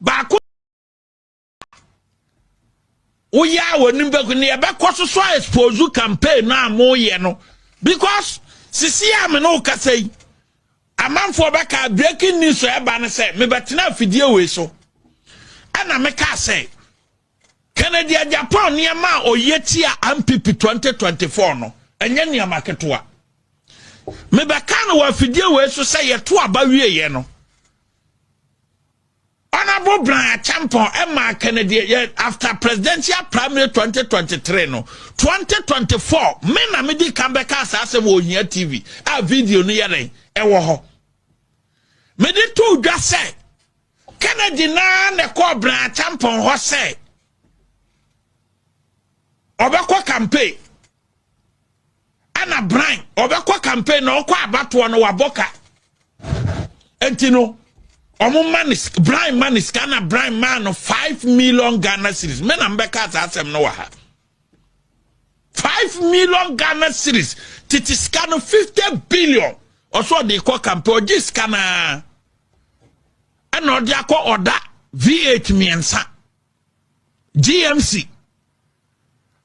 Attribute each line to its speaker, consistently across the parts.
Speaker 1: baako oya wonim beku ne yebekọ so expose campaign na mo ye no because sisi am no kasai amanfo beka breaking news so eba ne say me betena afidie we so ana me ka say Kennedy Japan ne ma oyeti a MPP 2024 no enye ne amaketoa me beka na wa afidie we so say ye to aba wie ye no Honorable Brian Acheampong Emma Kennedy after presidential primary 2023 no 2024 me na me di kambeka asase wo hia TV a video no yere ewo ho me di to dwa say Kennedy na ne ko Brian Acheampong ho say obekọ campaign ana Brian obekọ campaign na okọ abato no waboka entino Brian man is Ghana Brian man of 5 million Ghana cedis. Men and Beckers asem no ha. 5 million Ghana cedis. Titi scan 50 billion. Also they call campaign this scanner. And no they call order V8 miensa. GMC.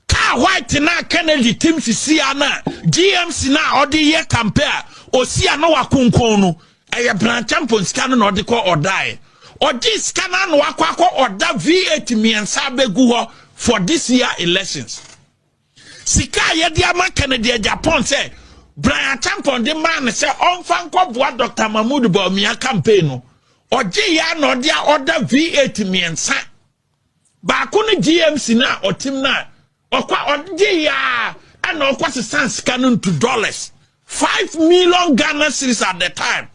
Speaker 1: Car white na Kennedy team si ana. GMC na odi ye compare. O si ana wa kunkonu. Aya Brian Acheampong scan no de ko odai o di scan no akwa oda V8 miensa begu ho for this year elections sika ye dia ma Kennedy Japan say Brian Acheampong de man say on fan ko boa Dr. Mahmoud Bawumia campaign no o di ya no dia oda V8 miensa ba ko no GMC na o tim na o kwa o di ya and o kwa se scan into dollars 5 million Ghana cedis at the time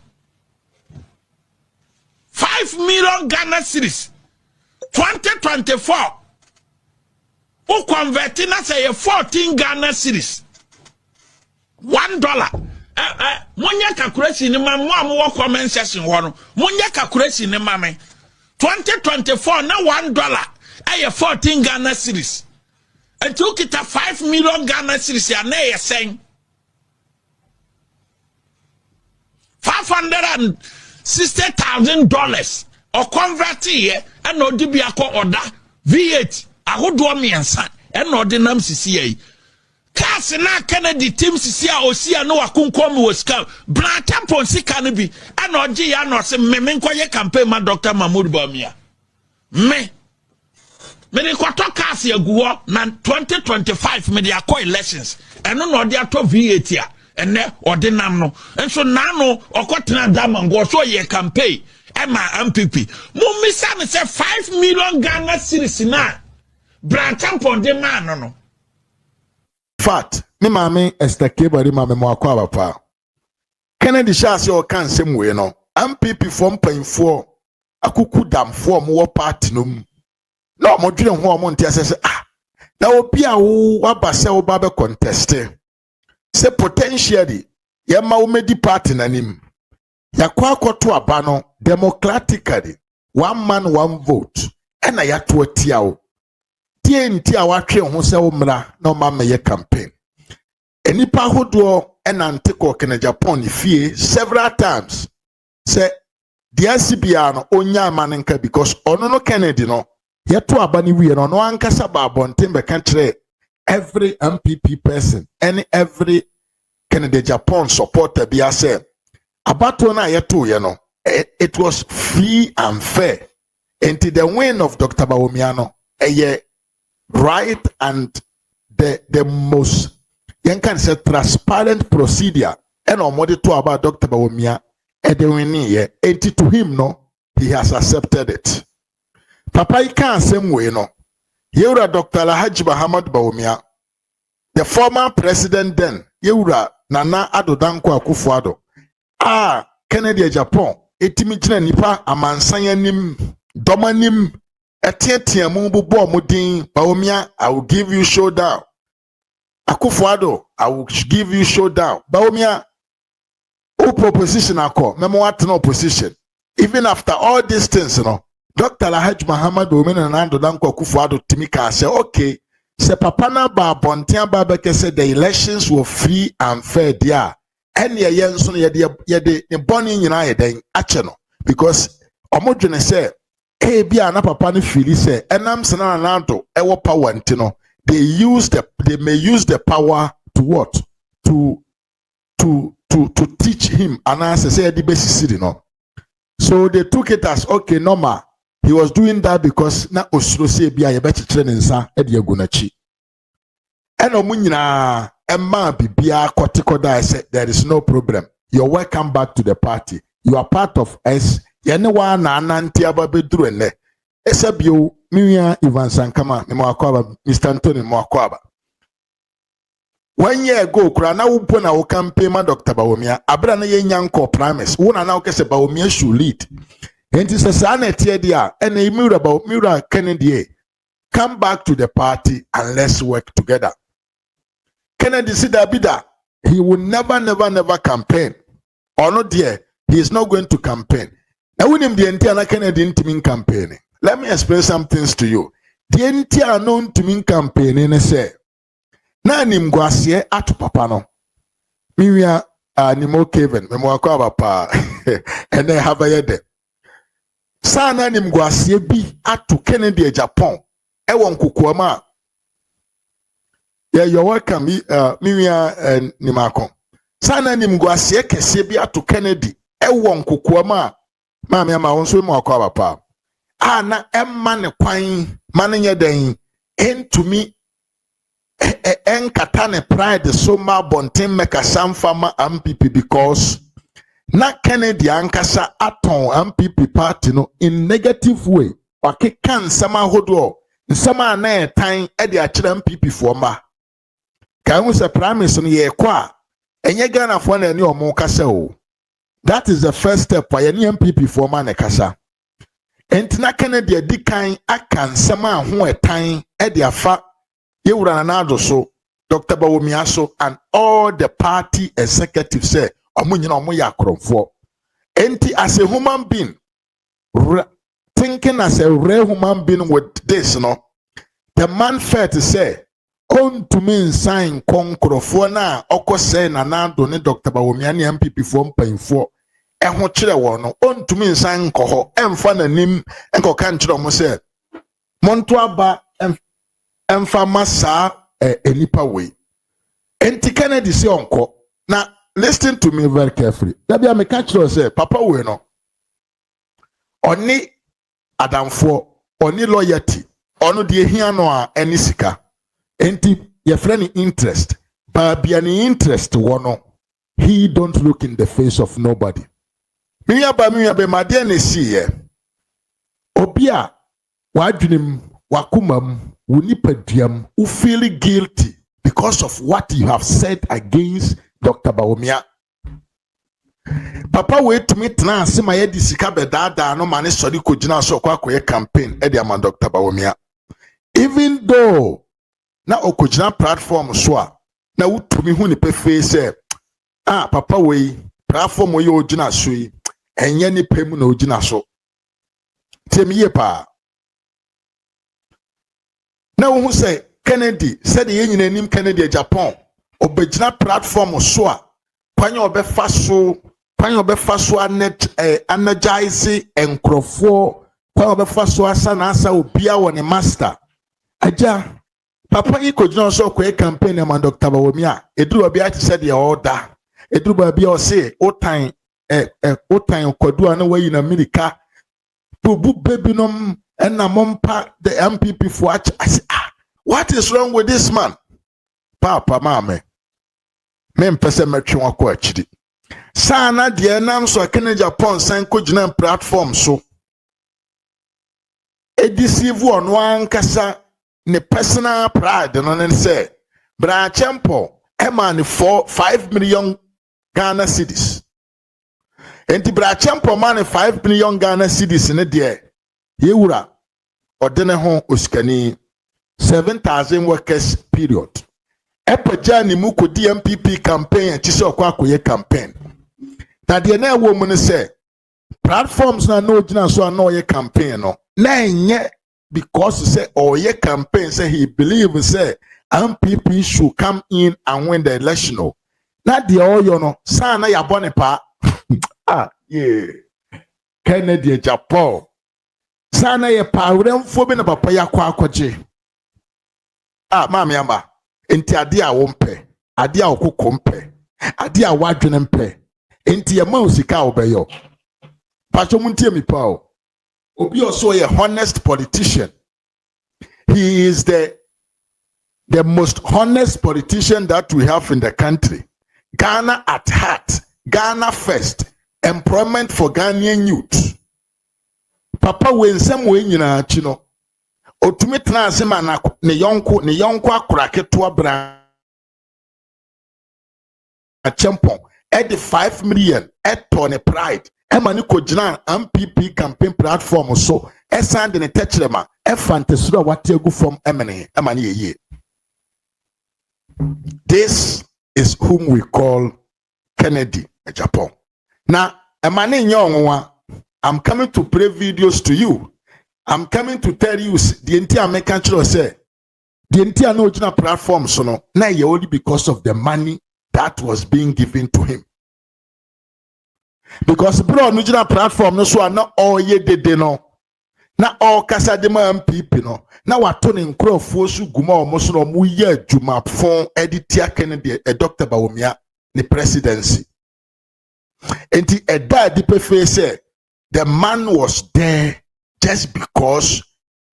Speaker 1: 5 million Ghana cedis 2024 who converting na say 14 Ghana cedis $1 monya calculation ni ma mo am comment section ho no monya calculation ni ma me 2024 na $1 ay 14 Ghana cedis and took it 5 million Ghana cedis ya na ye sen $560,000 or convert here and no dibiako order V8 ahodo miensa and no denam CCA Cars na Kennedy team CCA osia no akunkom was scam Brian Acheampong sika no bi and no gi ya no se me nkoye campaign ma Dr. Mahmoud Bawumia me de kwato cars agu ho na 2025 me de akọ elections and no de ato V8 ya ene ordinam no enso nano okotena damango so ye campaign ema MPP mo misa ne say 5 million Ghana cedis na Brian Acheampong de man no
Speaker 2: fact me mame estake bari mame mo akwa bapa Kennedy Shase o kan sem we no MPP from painfo akuku damfo mo wo party no mu na mo dwene ho mo ntia se na obi a wo abase wo ba be contest say potentially yema umedi party nanim yakwa akoto aba no democratically one man one vote ena yato atiawo tie nti a watwe ho se umra na o ma meye campaign enipa hodo ena nteko Kennedy Japan fie several times say the SCBR no onya amanenka because ono no Kennedy no yato aba ni wie no no ankasa ba bonten be kan kire every MPP person and every Kennedy Japan supporter be said about na yeto ye no it was free and fair into the win of Dr. Bawumia right and the most you can say transparent procedure and omodi to about Dr. Bawumia and the winning ye and to him no he has accepted it papa I can't same way no Yura Dr. Alhaji Muhammad Bawumia, the former president then, Yura Nana Ado Danko Akufo-Addo. Kennedy Japan, etimichine nipa amansanyanim, domanim, etiatia mumbu bo mudin, Bawumia, I will give you showdown. Akufo-Addo, I will give you showdown. Bawumia, o proposition ako, memo what no opposition. Even after all these things, you know, Dr. Alhaji Muhammad Bawumia and Ado Danko Akufo-Addo Timika say, okay, se papa na ba bontia ba beke say the elections were free and fair there. And ye yenso ye de ne boni nyina ye den ache no because omodwene say bia na papa no feel say enam sena na do ewo power ntino they may use the power to what to teach him and answer say the basic no. So they took it as okay normal. He was doing that because na osuro say bia ye be chichire ne nsa e de agunachi. Eno mu nyina emma bibia kotikoda say there is no problem. You're welcome back to the party. You are part of us. Yene wa na ananti ababeduru ene. Esabio miya Ivan Sankama ni mwakwaba Mr. Anthony mwakwaba. 1 year ago kura na upo na o campaign ma Dr. Bawumia abra na ye nyanko promise wona na okese Bawumia should lead. Enti se sa na tie dia ene Mura Kennedy come back to the party and let's work together. Kennedy said that he will never campaign. Or not there, he is not going to campaign. Now when him the entire Kennedy didn't mean campaigning. Let me explain some things to you. The entire known to mean campaigning say na nim guasie atu papa no. Miwia nimo Kevin, memo akwa papa. Ene have ye de. Sa na nim guasie bi atu Kennedy Japan. E won kokoama. Yeah, you're welcome. Miwia nimako. Sana nim guasie kese bi atu Kennedy. E won kokoama. Maame ama won so mo akwa papa. Na emma ne kwan manenye den entumi enkata ne pride so ma bonten meka samfama MPP because na Kennedy ankasa aton MPP party no in negative way wakeka nsama hodo nsama na etan e de akire MPP fo ma kan hu se promise no ye kwa enye Ghana fo na ani omo kasa o. That is the first step for any MPP fo ma ne kasa. Entina Kennedy dikan aka nsama ho etan e de afa yewura na ado so Dr. Bawumia so and all the party executives say omunyina omo ya akromfo. Enti as a human being thinking as a real human being with this no, the man felt to say on to me sign konkrofo na okose na nado ne Dr. Bawumia ne MPP fo mpanfo eho kire wo no on to me sign koho emfa nanim enko kan kire mo say monto aba emfa masa enipa we enti Kennedy say onko na listen to me very carefully. That be a catch say papa we no oni adamfo oni loyalty ono de hia no a eni sika enti your friend interest but be an interest one he don't look in the face of nobody. Me be made na see ye obia wadwenem wakumam wunipaduam who feel guilty because of what you have said against Dr. Bawumia. Papa wait to meet na se ma ye di sika be dada no mane sori ko gina so kwa koye campaign e dia man Dr. Bawumia. Even though na okojina platform so a na wutumi hu ni pefe say papa we platform we ogina so yi enye ni pemu na ogina so temi ye pa na wo hu say Kennedy said ye nyina nim Kennedy Japan obegina platform so a kwanya obefa so energize enkrofo kwanya obefa so asa na asa obia wo ne master aja papa ikojina so kwa campaign na Dr. Bawumia eduru obia ti said ye order eduru babia o say otan kwadu ana wayi na America bubu baby nom na mompa the MPP for what is wrong with this man papa mame me mpese metwe wako akiri sana de nam so Kennedy Japan san ko gina platform so edisivu ono ankasa ne personal pride no ne say bra acheampong man for 5 million Ghana cedis enti bra acheampong man 5 million Ghana cedis ne de yewura odene ho osikani 7,000 workers period epaja ni muko DMPP campaign chise okwa akoye campaign tade na ewo mu ne say platforms na no gina so na oye campaign no na enye because say oye campaign say he believe say MPP should come in and win the election no na de oyo no sa na ya bone pa yeah Kennedy Japan sana ye pawremfo bi na papa ya kwa akwaje maame amba enti ade a wo mpe ade a okoko mpe ade a wadwene mpe enti ye ma osika obeyo pacho muntie mi pa o obi also a honest politician. He is the most honest politician that we have in the country. Ghana at heart, Ghana first, employment for Ghanaian youth. Papa we nsem we nyina chino otumi tena asema na ne yonko akura keto abra acheampong at the 5 million at Tony Pride emani ko gina MPP campaign platform so esande ne techrema e fantasura wategu from emani ye. This is whom we call Kennedy agyapong. Now emani nyonwa, I'm coming to play videos to you. I'm coming to tell you the entire American church say the entire no original platform so no na ye only because of the money that was being given to him. Because bro original platform no so na all ye dede no na all kasa de ma MPP no na wato ne nkrofo su guma o mo so no mu ye adwuma fon editia Kennedy Dr. Bawumia the presidency. Enti eda dipe fe say the man was there just because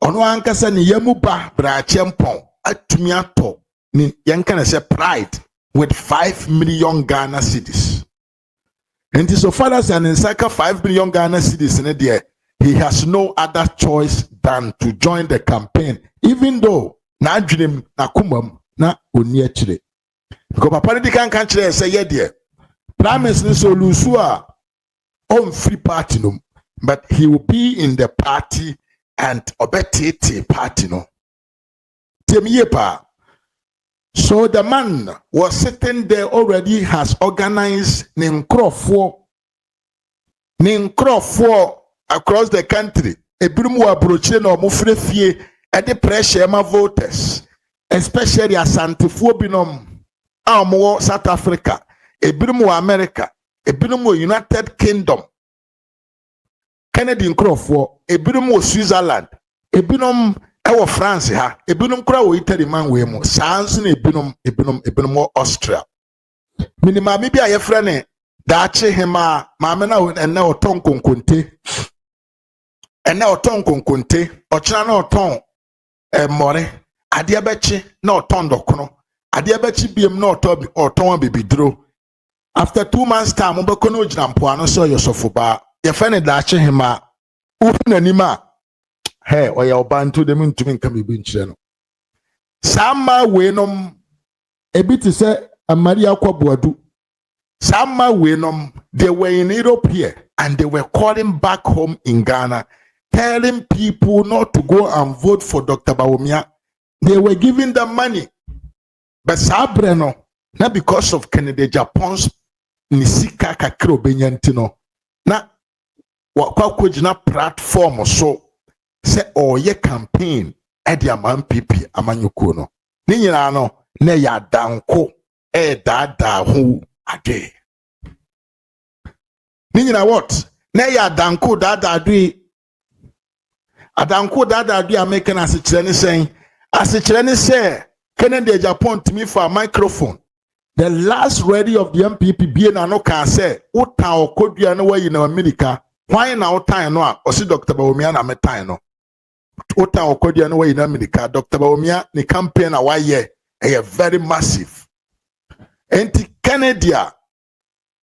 Speaker 2: ono ankasa ni yamuba bra acheampong atumi ato ni yankana say Pride with 5 million Ghana cedis. And so far as an insaka 5 million Ghana cedis in there, he has no other choice than to join the campaign, even though na dream na kumam na oni achire. Because papa di kan chire say ye there. Prime Minister so lusu on free party no, but he will be in the party and obetete party no. Temiepa. So the man was sitting there already, has organized Ninkrofo across the country. Ebirumu abroche no mufrefie at the pressure ma voters, especially Asantefo binom Amo South Africa, Ebirumu America, Ebirumu United Kingdom, Kennedy Nkrofo, Ebirumu Switzerland, Ebinum ewo France ha ebinum kura wo Italy man we mu sans na ebinum Austria minima mi bia ye frɛ ne daache hema maame na enne oton konkonte ochira na oton more ade abechi na oton dokono ade abechi biem na oton bibidro after 2 months time mo beko na ogina mpo ano so yosofo ba ye frɛ ne daache hema ufunanima hey, oya obantu dem ntumi nka bibi nkyere no. Sama we nom ebiti se Maria Kwabuadu. Sama we nom they were in Europe here and they were calling back home in Ghana telling people not to go and vote for Dr. Bawumia. They were giving them money. But Sabreno, not because of Kennedy Agyapong's nisika kakro benyantino. Na wakwa kujina platform so say ye campaign at the man pipi amanyuko no ni nyina no na ya danko dada hu ade ni nyina what na ya danko dada ade adanko dada ade American asikyere ne say Kennedy Agyapong to me for a microphone. The last ready of the MPP be na no can say uta okodua no way in America why na uta no a osi Dr. Bawumia na metan no Ota okodia no way in America, Dr. Bawumia, the campaign a year very massive. And Kennedy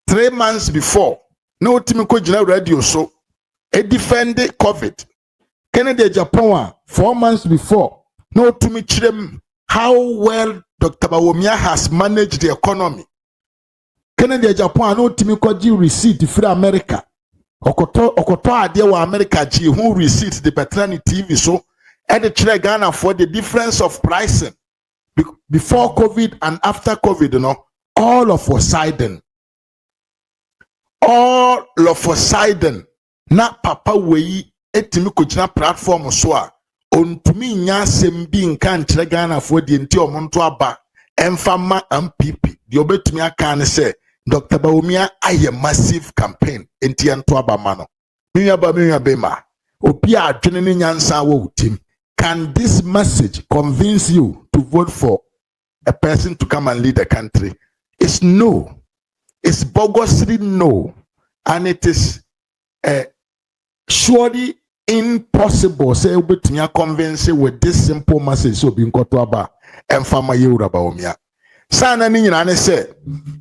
Speaker 2: 3 months before, no Timiko General Radio so it defended COVID. Kennedy Agyapong 4 months before, no Timichirem how well Dr. Bawumia has managed the economy. Kennedy Agyapong no Timiko G receipt for America. Okoto ade wa America ji who receipts the paternity TV so and the chere Ghana for the difference of pricing before COVID and after COVID, you know, all of a sudden na papa we etimi kujina platform so a ontumi nya sembi nka chere Ghana for the enti omonto aba emfama MPP the obetumi aka ne say Dr. Bawumia aye massive campaign enti ento aba ma no minya bema Opia adwene nyansa wo team. Can this message convince you to vote for a person to come and lead the country? It's no. It's bogusly no. And it is surely impossible say with me convince with this simple message so being got aba and fama yura baomia. Sana ni nyina ne say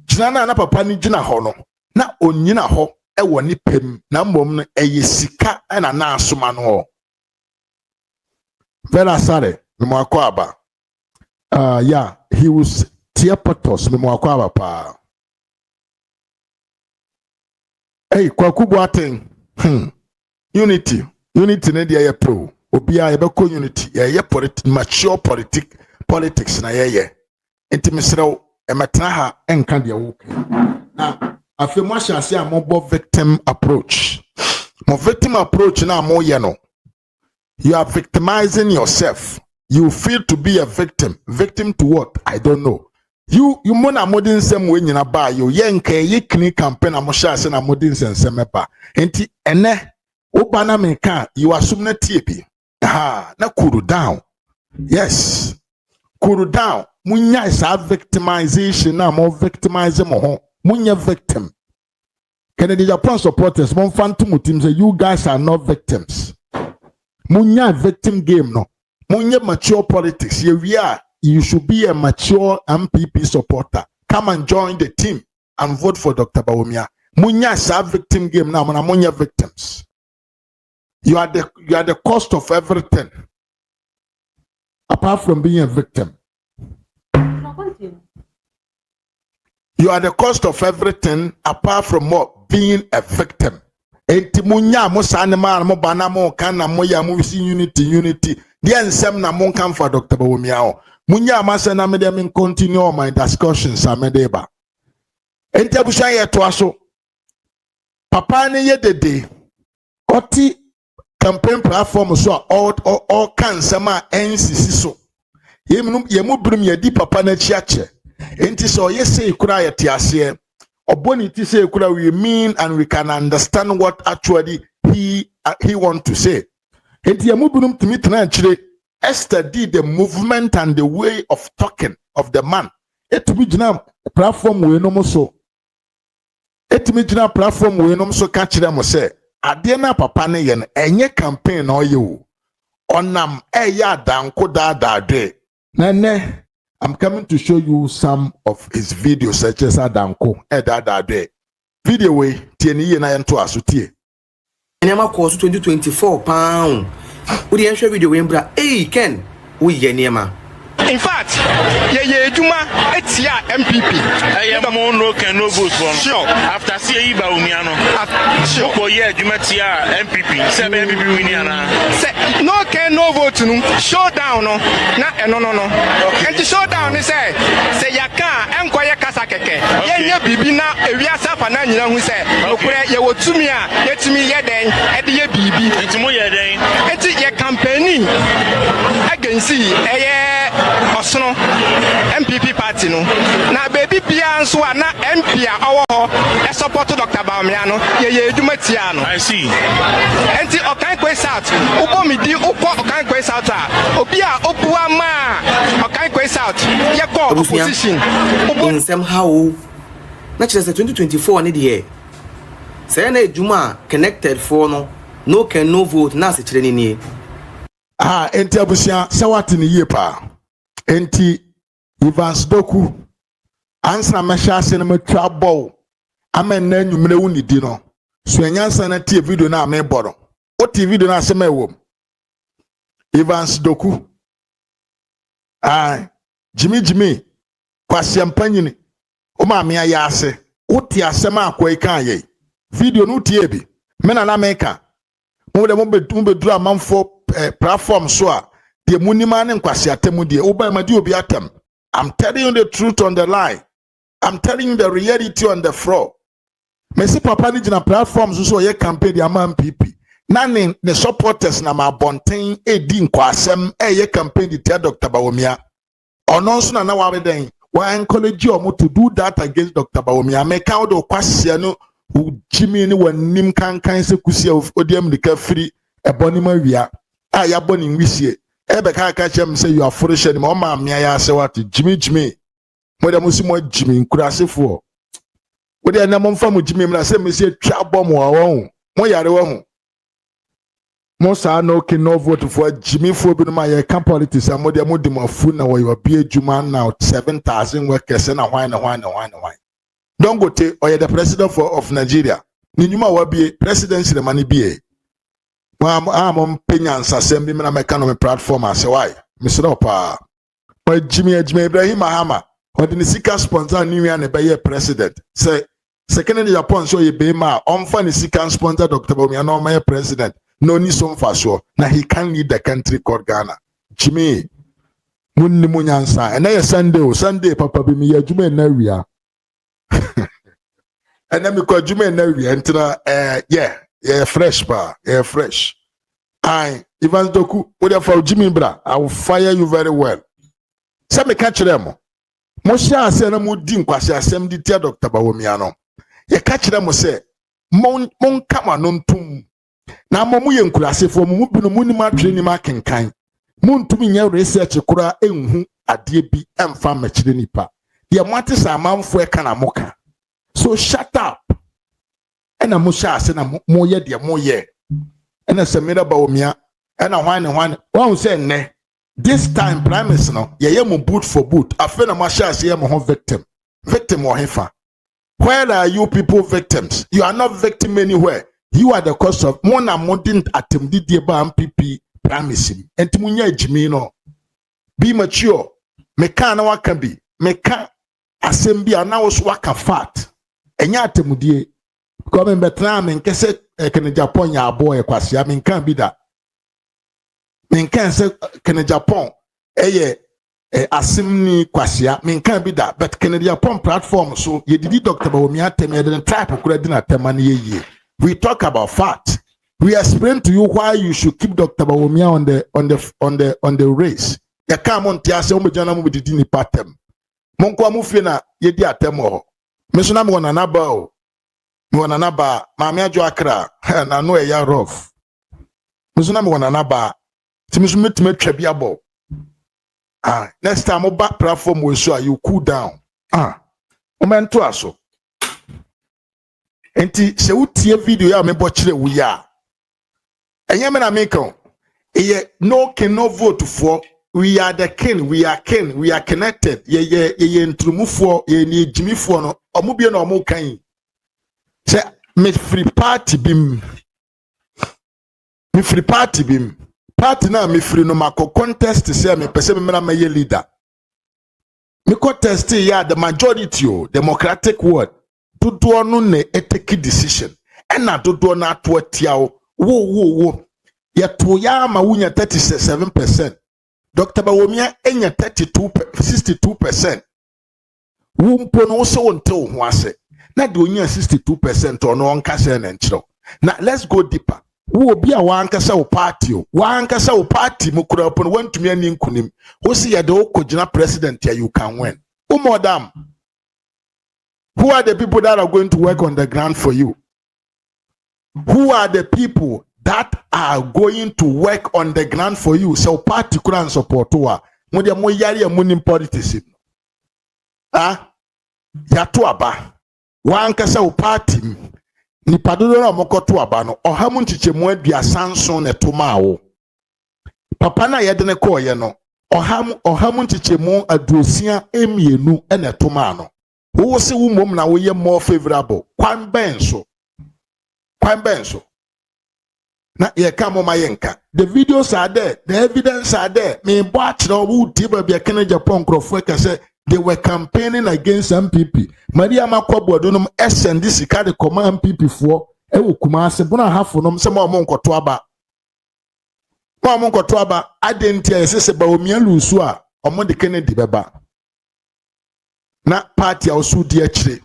Speaker 2: jina na papa ni jina ho no na onyina ho e woni pem na mmom no sika na na asoma no. Vera sare me mo akwa yeah, he was Tiepatos me mo akwa aba pa. Hey, kwaku boaten. Unity ne dia ye pro. Obia ye beko unity. Ye mature politics na ye. Enti mesrew emetna ha enka dia wo. Na afemo ahase a mo victim approach. Mo victim approach na mo ye no. You are victimizing yourself. You feel to be a victim. Victim to what? I don't know. You mona modern sem we nyina ba yo yenka ye kini campaign amosha se na modern sem ba. Enti ene obana meka you assume na tie bi. Na cool down. Yes. Cool down. Munya is a victimization na mo victimize mo ho. Munya victim. Kennedy Japan supporters mon phantom team say you guys are not victims. Munya victim game no. Munya mature politics. You should be a mature MPP supporter. Come and join the team and vote for Dr. Bawumia. Munya is a victim game now. Munya victims. You are the cost of everything. Apart from being a victim. You are the cost of everything apart from what? Being a victim. Enti munya mo sanema mo bana mo kana mo ya mo si unity. Dia nsem na mo kan for Dr. Bawumia o. Munya amase na me dem continue my discussions amedeba. Enti abusha ye to aso. Papa ne ye dede. Oti campaign platform so all kan sama NCC so. Ye mu brum ye di papa na chiache. Enti so ye say kura ye tiase. Oboni ti say kura we mean and we can understand what actually he want to say. Enti ye mu brum timi tena chire. Esther did the movement and the way of talking of the man. Etimi jina platform we no so. Etimi jina platform we no so ka kire mo say ade na papa ne ye no enye campaign no ye o. Onam eya danko da. Nene, I'm coming to show you some of his videos such as Adanko da. Video we tieni ye na ento asotie.
Speaker 3: Enema course 2024 pound. We the share video we bra. Hey Ken, we ye niema.
Speaker 4: In fact, ye juma etia MPP. I am on no can no vote for. Sure. After see Iba Umiano. Sure. For ye juma tia MPP. Say MPP winiana. Say no can no vote no. Showdown no. No. Okay. And the showdown they say yaka enkoye kasa keke. Ye nye bibi na ewiasa fa na nyina hu say okure ye wotumi a yetumi ye den e de ye bibi. Entimo ye den. Enti ye campaigning against Osno MPP party no na baby bia nso na MP a owo ho support Dr. Bawumia no ye edumatia no. I see. Enti okan kwes out ubo midi uko okan kwes out a obi a opua ma okan kwes out ye go opposition
Speaker 3: ubo somehow na chese 2024 ne de say na eduma connected for no can no vote na se kire ni
Speaker 2: enti abusia sawati ni ye pa. Enti Evans Doku answer mesha se na matwa bow amen na nwumre woni di no so enyansa na tie video na me boro o tie video na asema ewom Evans Doku Jimmy kwasi ampanyini o ma me aya ase o tie asema akwai kan ye video no tie bi me na meka mo de mo beduru amanfo platform so a the munima ne nkwasi atemu de oba ma di obi atem. I'm telling you the truth on the line. I'm telling you the reality on the floor. Me see papa ni jina platforms so ye campaign the MPP. Na ne supporters na ma bonten edi nkwasem ye campaign the Dr. Bawumia. Ono nso na wa beden wa encourage omo to do that against Dr. Bawumia. Me ka do kwase no Jimmy ni wanim kankan se kusia odiam nika free ebonima wia a ya boni nwisie ebe ka chem say you are foolish and ma mia ya say what jimi mo da musimo jimi nkurasefo wo de na mo mfa mo jimi mra say me say twa bom wa won mo yare wa hu mo sa no ke no vote for jimi fo bi no ma ye can politics am de mo dimafu na wo yo bi adwuma now 7,000 workers na hwan don't go te or the president of Nigeria ni nyuma wa bi presidency the money bi am penyansa sem bi na meka no me platform ase why Mr. Opa o Jimmy Ibrahim Mahama o de sika sponsor ni wi na be ye president say second Japan so ye be ma on fa ni sika sponsor Dr. Bawumia no my president no ni so mfa so na he can lead the country called Ghana Jimmy munni munyansa na ye Sunday papa bi me ye adwuma na wia and then me ko adwuma na wia ntra yeah, fresh bar. Yeah, fresh. Ivan Doku, for Jimmy Bra, I will fire you very well. Some me catch them. Mosha say na mo di nkwase asem di tia Dr. Bawumia no. Ye catch them say, mon kama no ntum. Na mo ye nkurase fo mo bi no mo ni ma twe ni ma kenkan. Mo ntumi nya research kura enhu ade bi emfa machire nipa. Ye mo ate sa amanfo e kana moka. So shut up. Ena musha ase na mo ye de mo ye ena semira Bawumia ena hwan won say ne this time premise no ye mo boot for boot afa na mo sha ase ye mo ho victim or hefa. Where are you people victims? You are not victim anywhere. You are the cause of mo na mo didn't attempt the ba MPP premise enti munya ejimi no. Be mature. Me kan na waka bi me ka asem bi ana wo so waka fat enya atemudie come betra men kese kene Japan ya boy kwasia men kan bi da men kan se kene Japan eye asimni kwasia men kan bi da but kene Japan platform so ye didi Dr. Bawumia teme den type kura di na tema na ye we talk about fact. We explain to you why you should keep Dr. Bawumia on the race. Ya come on tia se o mejana mu didi ni patem monko amufie na ye di atem ho me so na me wona na ba o Mwana naba maami ajo akra na no eya rough musuna me wana naba timisu metime twa abo next time back platform we so you cool down momento aso enti se utie video ya me bo kire wo ya enye me na me kan eye no can no vote for we are the king we are connected ye ntrumufo ye ni jimifo no omubie na omu kan say me free party bim party na me free no mako contest say me pese me na me leader me contest ya the majority democratic word dodo no na take decision na dodo na to atia wo ya to ya ma wunya 37%. Dr. Bawumia enya 62% wumpo no so wonto ho ase na de onya 62% ono onkasa na nchiro na let's go deeper wo obi a wankasa wo party mukura opo wantumi ani nkunim wo si ya de okogina president ya you can win madam, who are the people that are going to work on the ground for you? Who are the people that are going to work on the ground for you? So party could support wa mo de mo yari e munim politics ya to aba wankasa wo party ni padodo na mokoto aba no ohamu nchichemu aduasanso ne to mawo papa na yede ne ko ye no ohamu nchichemu aduosia emienu ene to ma no wo se wo mom na wo ye more favorable kwan benso na ye kamo mayenka the videos are there, the evidence are there. Me watch no wo tiba bia kene Japan crofo ka say they were campaigning against MPP. Maria Makwabo no send this card command MPP for e wo Kumase bona hafo no se ma mo nkoto aba identity ese Bawumia lusu a omo de Kennedy beba na party also di akire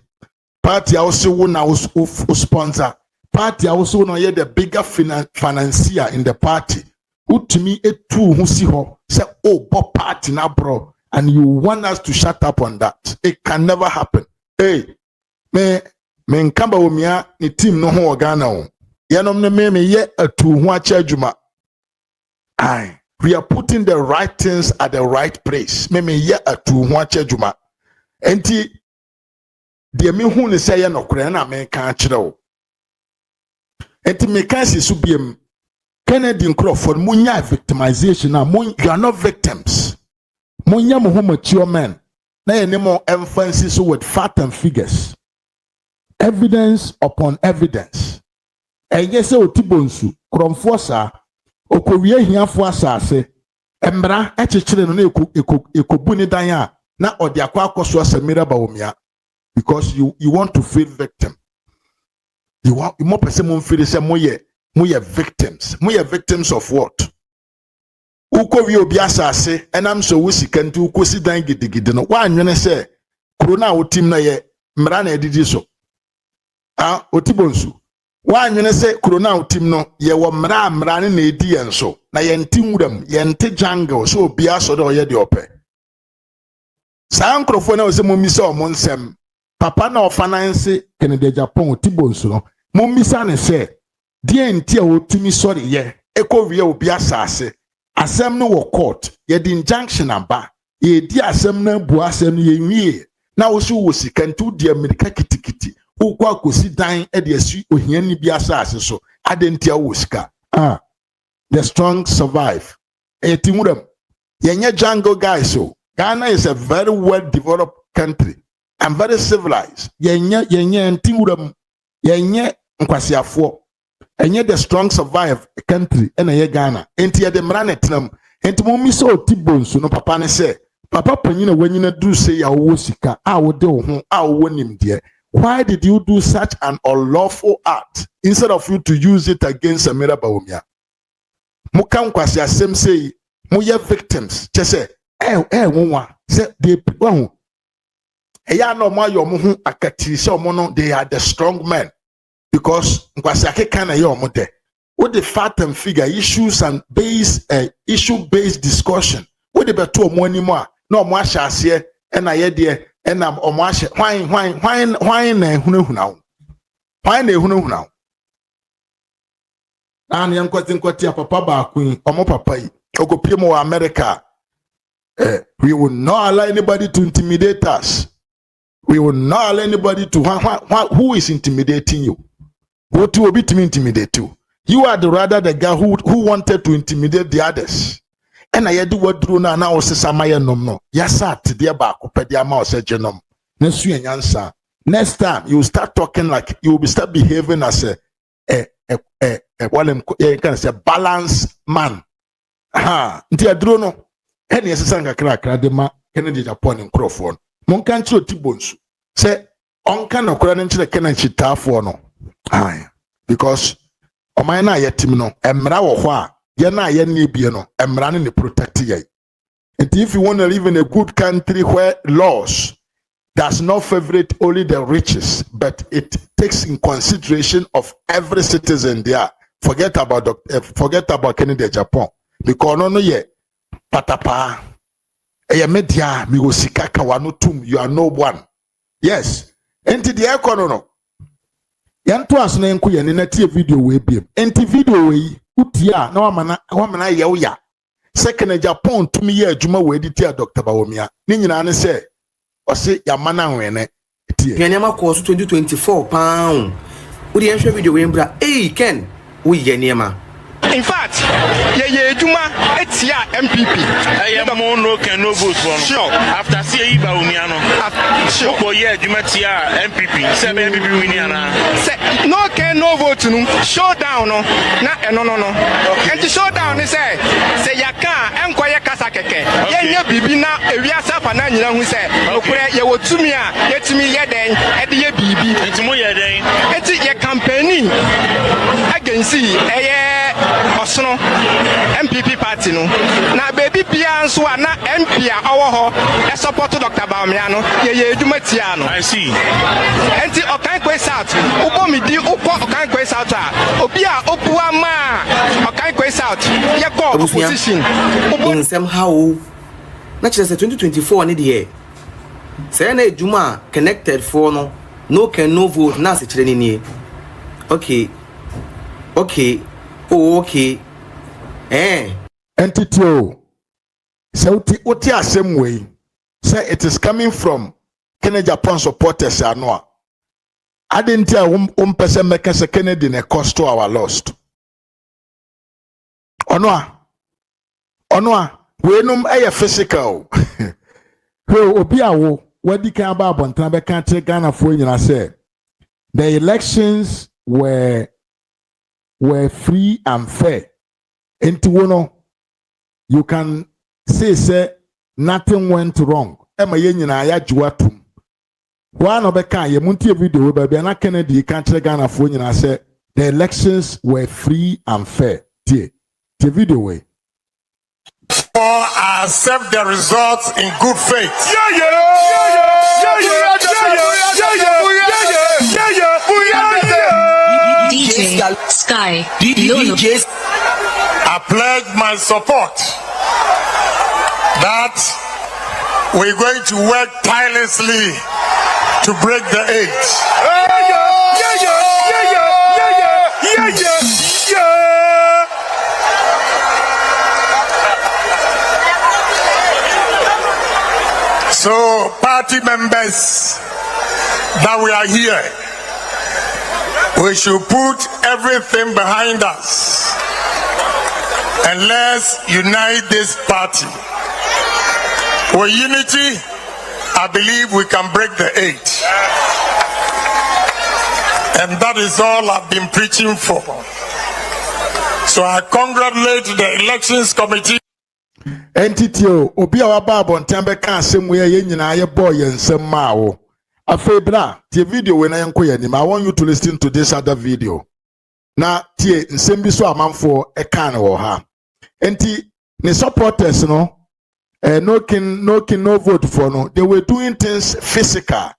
Speaker 2: party also wo na sponsor party also no ye the bigger financier in the party utumi etu hu si ho say bo party na bro and you want us to shut up on that. It can never happen. Hey, me nkamba Bawumia ni team no ho Ghana o Yanom ne me ye atu ho ache adwuma. Aye, we are putting the right things at the right place. Me ye atu ho ache adwuma. Enti de me hu ne sɛ yɛ nokora na me ka kyerɛ wo. Enti me ka si so biem. Kennedy Crawford munya victimization na you are not victims. Munya mo mature men. Na ye more emphasis with fact and figures. Evidence upon evidence. Enye se otibonsu kromfo sa okowie hiafo asase embra ekyekere no na ekobu ni dan a na ode akwa akoso asamira bawomia because you want to feel victim. You more person mo feel say moye victims. Moye victims of what? Ukowie obi asase enam so wusika nti ukosi dan gidigidi no wa anwene se corona otim na ye mbra na edidi so. Otibonsu wa anwene se corona otim no ye wo mra ne na edi enso na ye nti nwuram ye nti jungle so obi aso de oye de ope saa nkrofo na ose momisa o monsem papa na ofinance Kennedy agyapong Otibonsu no momisa ne se die nti a otumi sori ye ekowie obi asase asem no wo court ye di injunction aba ye di asem na bu asem ye nwie na wo so wo sika nti di America kitikiti ukwa kosi dan e de asu ohiani bi asase so adentia wo sika the strong survive etimuram yenye jungle guys so Ghana is a very well developed country and very civilized yenye entimuram yenye nkwasiafo enye the strong survive country ena ye Ghana enti ye de mrane tenam enti momisa Otibonsu no papa ne se papa panyina wanyina duru se ya wo sika wo de wo ho wo nimde. Why did you do such an unlawful act instead of you to use it against Samira Bawumia? Mukan kwasi asem say muye victims. Chese wonwa say they people eya no ma yo mo hu akati say omo they are the strong men because kwasi akeka na ye omo de. With the fact and figure issues and issue based discussion. With the beto omo animo no omo ahya ase e na ye de enam omoashe why na ehunahuna why na ehunahuna an yankwati papa ba kun omo papa yi okopie mo America we will not allow anybody to intimidate us. We will not allow anybody to who is intimidating you. Go to obi to intimidate you. You are the guy who wanted to intimidate the others. And I do what drew na osesamaye nom no. Yasa tide ba kopedia ma osegenom. Nesu enyansa. Next time you start talking like you will start behaving as a balanced man. Nti adro no. Ene yesesa nkakra de ma Kennedy Agyapong nkrofo. Mon kan chiro Otibonsu. Say onka no kora nchire Kennedy chitafo no. Because oman na yetim no emra wo ho a na ye na ebie no emra ne protect ye. And if you want to live in a good country where laws does not favorite only the richest, but it takes in consideration of every citizen there. Forget about Kennedy Agyapong. Because no ye patapa eye media mi go sika kawano tum, you are no one. Yes. Enti the econo no. Yanto asna enko ye ne na tie video we biem. Enti video we utia na wamana ye oya. Second Agyapong tumi ye adwuma we editi a Dr. Bawumia. Ni nyina ne se o se ya mana nwene tie.
Speaker 3: Yanema course 2024 pound. Udi enhwe video we mbra. Ken, wo ye niema.
Speaker 4: In fact, ye Juma etia MPP. Mo no can no vote for. Sure. After see Bawumia no. Sure. For ye Juma tia MPP. Say MPP winiana. Say no can no vote no. Showdown no. Na no. Okay. And the showdown is say yaka enkoye kasa keke. Ye nya bibi na ewiasa fa na nyina hu say okure ye wotumi a yetumi ye den e de ye bibi. Enti mo ye den. Enti ye campaigning against Osono MPP party no na baby bia nso a na MP a owo ho e support Dr. Bawumia no ye edwuma tia no. I see. Enti okan kwes out ubo midi uko okan kwes out a obi a opua ma okan kwes out ye go opposition
Speaker 3: in somehow na chese 2024 ni de say na edwuma connected for no can no vote na se kire ni. Okay, Okay. Oh, okay.
Speaker 2: Entity o. So uti asem way. Say it is coming from Kennedy Japan supporters anoa. I didn't tell person make us a Kennedy ne cost to our lost. Onwa, we num aye physical. Well, obiawo, what di kan ba bontan be kan tre Ghana fo nyina say the elections were free and fair. Enti wono you can say nothing went wrong. Ema ye nyina ya juatum. One of the kind you muntie video baby na Kennedy kan tre Ghana fo nyina say the elections were free and fair. The video way.
Speaker 5: Or accept the results in good faith.
Speaker 6: DJ Sky
Speaker 5: DJs, I pledge my support that we're going to work tirelessly to break the eight. So, party members that we are here, we should put everything behind us and let's unite this party. With unity, I believe we can break the eight. And that is all I've been preaching for. So I congratulate the elections committee.
Speaker 2: Entity obi awa babo ntembe kan asem we ye nyina ye boy ensem ma wo afebra tie video we na yenko ye nim. I want you to listen to this other video na tie nsem bi so amanfo e kan wo ha enti ne supporters no no vote for no, they were doing things physical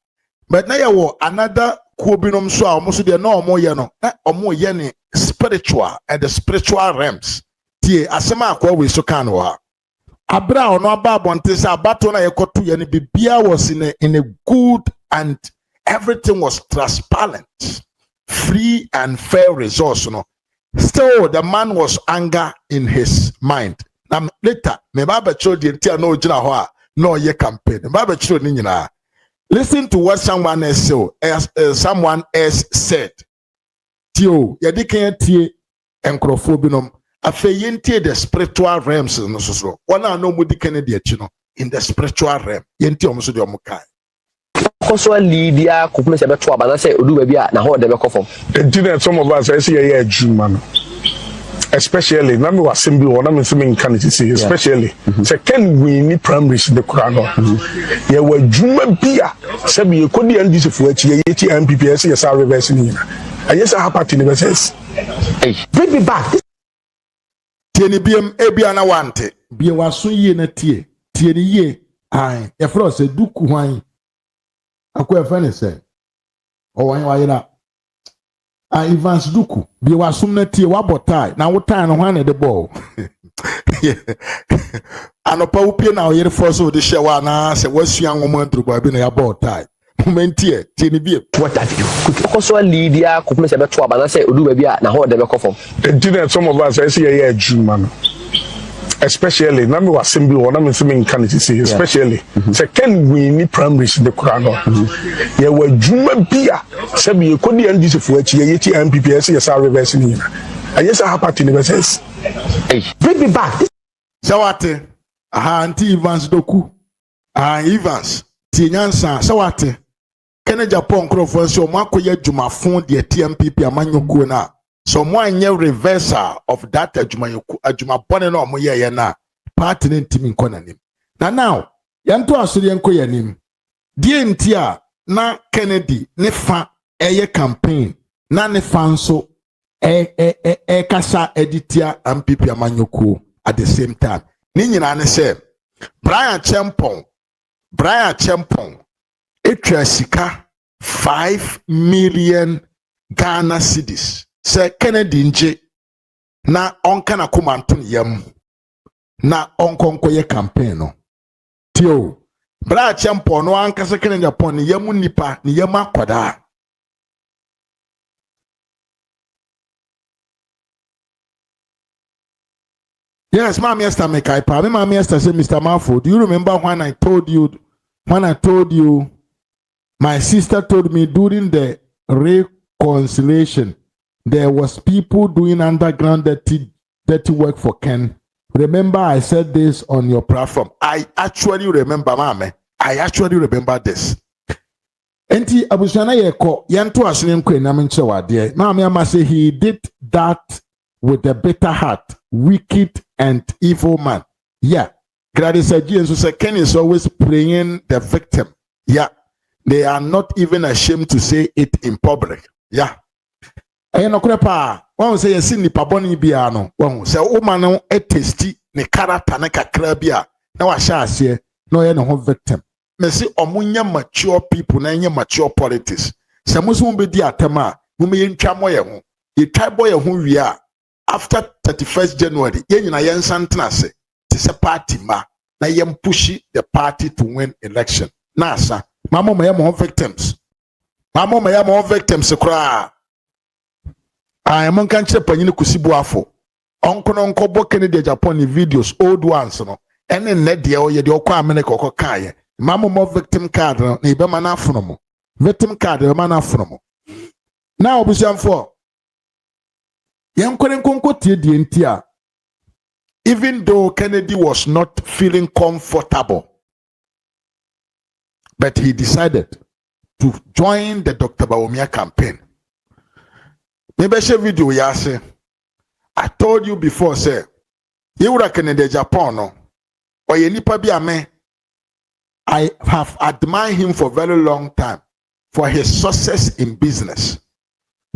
Speaker 2: but na ye wo another ko binom so a omo so de na omo ye no na omo ye ne spiritual and the spiritual realms tie asema akwa we so kan wo ha Abra ono ababonte say abato na yekoto ye ne bibia was in a good and everything was transparent, free and fair resource no. Still the man was anger in his mind. Now later me baba chiro de ntia no gina ho a no ye campaign. Me baba chiro ni nyina. Listen to what someone else said. Tio ye di kan tie enkrofo binom afeyente the spiritual realms no so one no mudi Kennedy achi in the spiritual realm yenti omso de omukai
Speaker 7: koso lidia kupme se beto abana say odu ba bia na ho de be kofom
Speaker 5: Engineer, some of us say yeah Juma, especially na me wasem bi wona me fimi nkan ti say especially say can we ni primary the Quran yeah wa Juma bia say be kodi NDC fo achi ye ti MPPS yes are reverse ni na ayesa happen to the verses
Speaker 7: bring me back.
Speaker 2: tieni biem ebia na wante bia waso yie na tieni yie ai e fro se duku hwan akwa fane se o wan wa yira Evans duku bia waso na tie wabotai na wotai no hwan na de ball anopa upie na o yire fro so de shewa na se wasua nwoma ndruba bi na ya ball tie momentie tieni biem
Speaker 7: What have you koso lidia kupme se beto abana say odu ba bia na ho de be kofom
Speaker 5: Engineer, some of us say yeah Juma, especially na me wasem bi wona me fimi nkan ti say especially say can we ni primary the Quran yeah wa Juma bia say be kodi NDC fo achi ye ti MPPS yes are reverse ni na ayesa happen to the verses
Speaker 7: bring me back.
Speaker 2: Sawate anti Evans doku Evans tinyansa sawate Kennedy Japan crofo so makoye adwumafo de TMPP amanyokuo na so mo anye reversal of that adwumabone na omo ye na party ntimi nkonanim na now yanto asori enko yanim die ntia na Kennedy ne fa eye campaign na ne fa nso kasa editia MPP amanyokuo at the same time ni nyina ne se Byran acheampong etwa sika 5 million Ghana cedis se Kennedy nje na onka na komanton yam na onkonko ye campaign no tio Byran acheampong no anka se Kennedy Japan ni yam nipa ni yam akoda Yes, Mama Esther Mekaipa. Mama Esther said, Mr. Malfo, do you remember when I told you, my sister told me during the reconciliation, there was people doing underground dirty work for Ken. Remember I said this on your platform. I actually remember, Mama. I actually remember this. Enti abushana yeko yanto asune nkwe na menche wade. Mama ama say he did that with a bitter heart, wicked and evil man. Yeah. Gladys Aji so say Ken is always praying the victim. Yeah. They are not even ashamed to say it in public. Yeah. Ayeno krepa, wan say yesi nipa boni bia no. Wan say o man no e testi ne character ne kakra bia na wa sha ase no ye ne ho victim. Me say omunya mature people na nye mature politics. Se mo so be di atema, mo me ntwa mo ye ho. Ye twa boy ye ho wi a after 31st January, ye nyina ye nsantena se. Ti se party ma na ye push the party to win election. Na asa, mama me ye mo victims. Mama me ye mo victims kra. Mon kan kire panyini kusibu afo. Onkono nkobo Kennedy Japan videos old ones no. Ene ne de o ye de okwa America okọ kaaye. Mama mo victim card no e be mana afono mo. Victim card e mana afono mo. Now obusiamfo. Yen kwere nkonko tie die ntia. Even though Kennedy was not feeling comfortable, but he decided to join the Dr. Bawumia campaign. Maybe share video yase. I told you before, say, you would Kennedy Japan, no? Or ye nipa bi ame. I have admired him for a very long time for his success in business,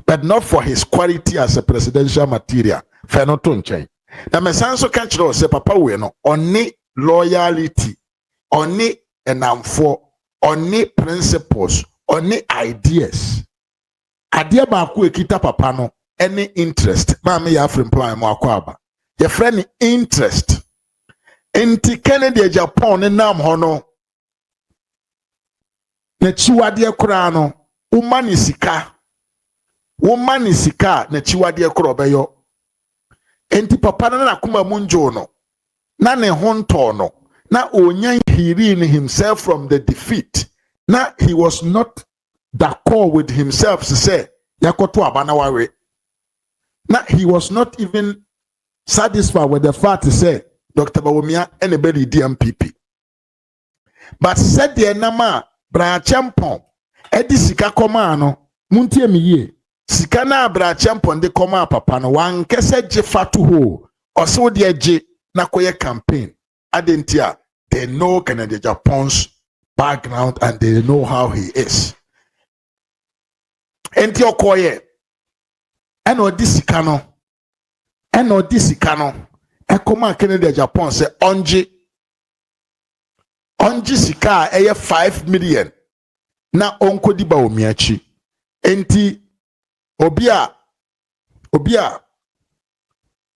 Speaker 2: but not for his quality as a presidential material. Fair not to change. Now, my son so catch us say, Papa, we no only loyalty, only for only principles, only ideas. Idea ba ku ekita papa no any interest. Mama ya free employ mo akwaba. Your friend interest. Enti Kennedy Japan nam ho no. Na chiwade kura no, umani sika. Umani sika na chiwade kura obeyo. Enti papa na kuma munjo no. Na ne honto no. Na onya healing himself from the defeat. Na he was not d'accord with himself to say yakoto abanawawe. Now he was not even satisfied with the fact to say Dr. Bawumia anybody DMPP. But said the nama acheampong edi sika koma no muntie miye sika na acheampong de koma papa no wan kese je fatu ho oso de je na koye campaign adentia. They know Kennedy Japan's background and they know how he is. Enti okoye eno disikano ekoma Kennedy Japan say onji sika eye 5 million na onko di Bawumia chi. Enti obia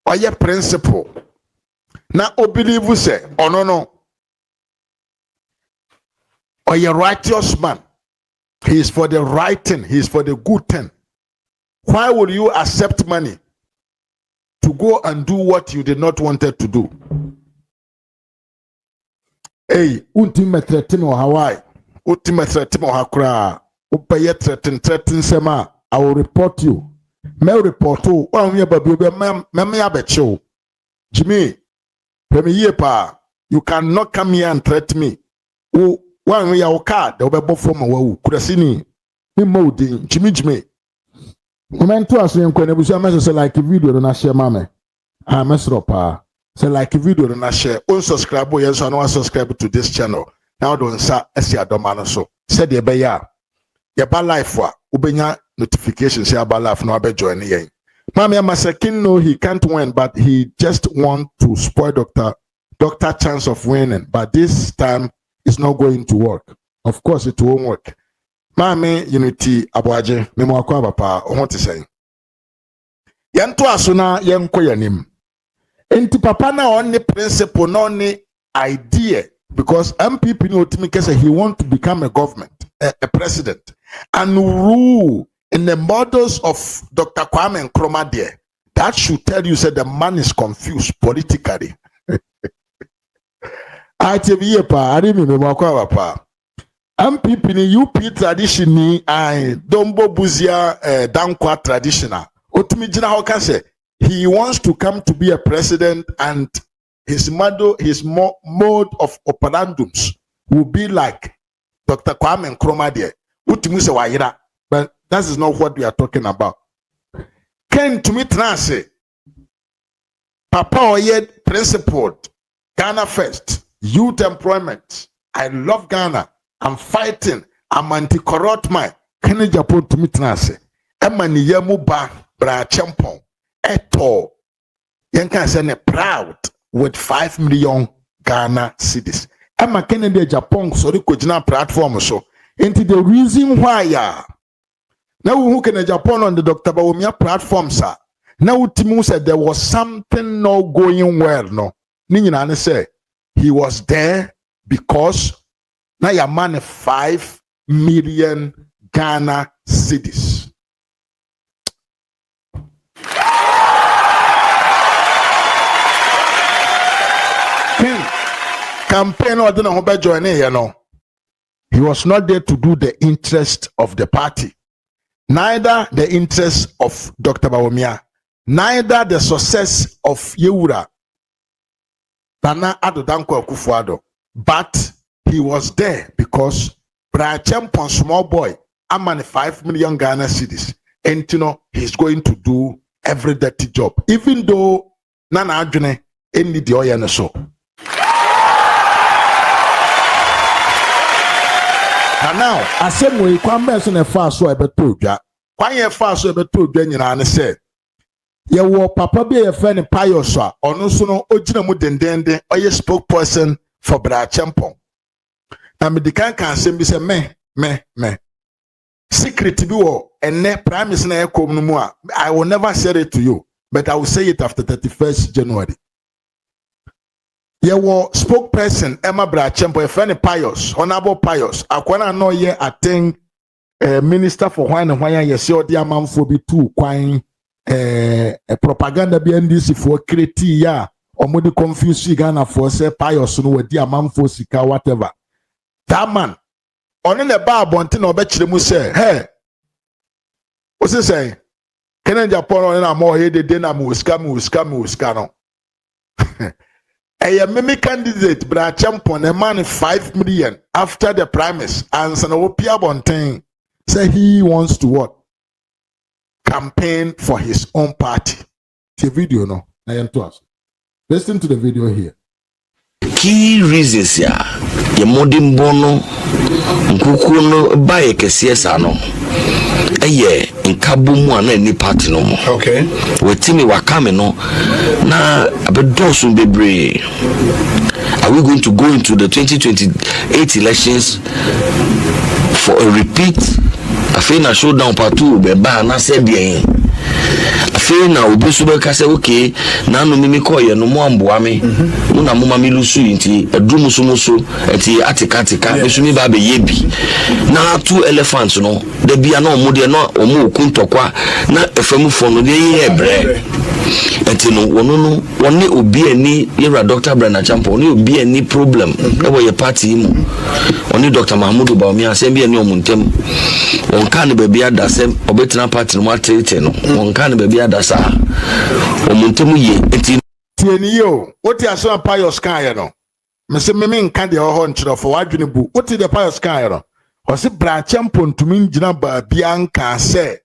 Speaker 2: oye principle na obelieve say no oye righteous man. He is for the right thing. He is for the good thing. Why will you accept money to go and do what you did not wanted to do? Hey, ultimate threaten or Hawaii. Ultimate threaten or Hakra. Upaya threaten sema. I will report you. May report you. Oh, me baby, me bet you. Jimmy, premier pa. You cannot come here and threaten me. Oh. One we are card, the over from a woo, Kurasini, Mimodi, Jimmy. Women to us in Quenebusa say like a video and I share mammy. I mess up, say like a video and I share. Unsubscribe, yes, I know I subscribe to this channel. Now don't say, Esia Domano so. Said ye beya. Ye ba life wa, Ubenya notifications, ya ba life, no abe join ye. Mammy, I must say, no, he can't win, but he just want to spoil doctor chance of winning. But this time, it's not going to work. Of course, it won't work. Mame unity abwaje memo akwa papa o hote say. Yanto asuna yenko yanim. Enti papa na on the principle no ni idea because MPP no ultimately say he want to become a government, a president and rule in the models of Dr. Kwame Nkrumah there. That should tell you that the man is confused politically. ITV pa, I didn't remember pa. MPP ni UP tradition ni Dombo Buzia Dankwa traditional. Otumi jina hoka say he wants to come to be a president and his mode of operandums will be like Dr. Kwame Nkrumah there. Utimi se wayira, but that is not what we are talking about. Ken to me transe Papa Oye principled Ghana first, youth employment. I love Ghana. I'm fighting. I'm anti-corrupt man. Can you Japan to me transe? Emani yemu ba bra acheampong. Eto. Yenka sene proud with 5 million Ghana cedis. Emma Kennedy Japan sorry kujina platform so. Into the reason why now who can Japan on the Dr. Bawumia platform sir. Now Timu said there was something not going well no. Ninyina say he was there because now your man 5 million Ghana cedis. Campaign or didn't hope join here no. He was not there to do the interest of the party, neither the interest of Dr. Bawumia, neither the success of Yewura Nana Addo Dankwa Akufo-Addo, but he was there because acheampong small boy, I'm on 5 million Ghana cedis, and you know he's going to do every dirty job, even though Nana Adjune any the oil and so. And now, I said, we come back in a fast way, but told ya. Why a fast way, but told you, and said, you will papa be a friend in Piosa, or no sooner, Ojinamu or your spokesperson for acheampong. Now, me the can say, me say, me. Secret to be and ne promise na more. I will never say it to you, but I will say it after 31st January. Your spokesperson Emma Acheampong, a friend Pius, Honorable Pius. Akwana no ye attend minister for wine and wine. Yes, your dear man for be too quine propaganda BNDC for create ya or modi confuse Ghana for say Pius no dear man for sika whatever. That man on in the bar bontin or bet you say, hey, what's he say? Can Japan on a more headed dinner muska no. A meme candidate, acheampong, a man 5 million after the primaries, and Sanopia Bontain say he wants to what? Campaign for his own party. The video, no, I am to us. Listen to the video here.
Speaker 8: Key reasons ya modern bono nkukuno baye kesiesa no eye nkabomu ana ni party no mo.
Speaker 5: Okay.
Speaker 8: Wetimi wakame no na abedosun bebre. Are we going to go into the 2028 elections for a repeat? Afena showdown part 2 beba na se bien. Afena obesube ka se okay na no mimi koye no mo amboa me. Una mo mami lusu nti edumu so enti atikatika esumi ba be yebi. Na 2 elephants no de bia na omo de no omo okuntokwa na efemu fo no de yebre. Enti no wono no woni obi ani yera Dr. Byran acheampong oni obi ani problem e wo ye party mu. Oni Dr. Mahmoud Bawumia asem bi ani omuntem. On kan be bia da sem obetina party no matrete no. On kan be bia da sa omuntem ye enti
Speaker 2: tieni yo what you so Pius kan no me se me nka de ho nkyerɛ for wadwene bu what the Pius kan no o se acheampong tumi ngina ba bia nka sɛ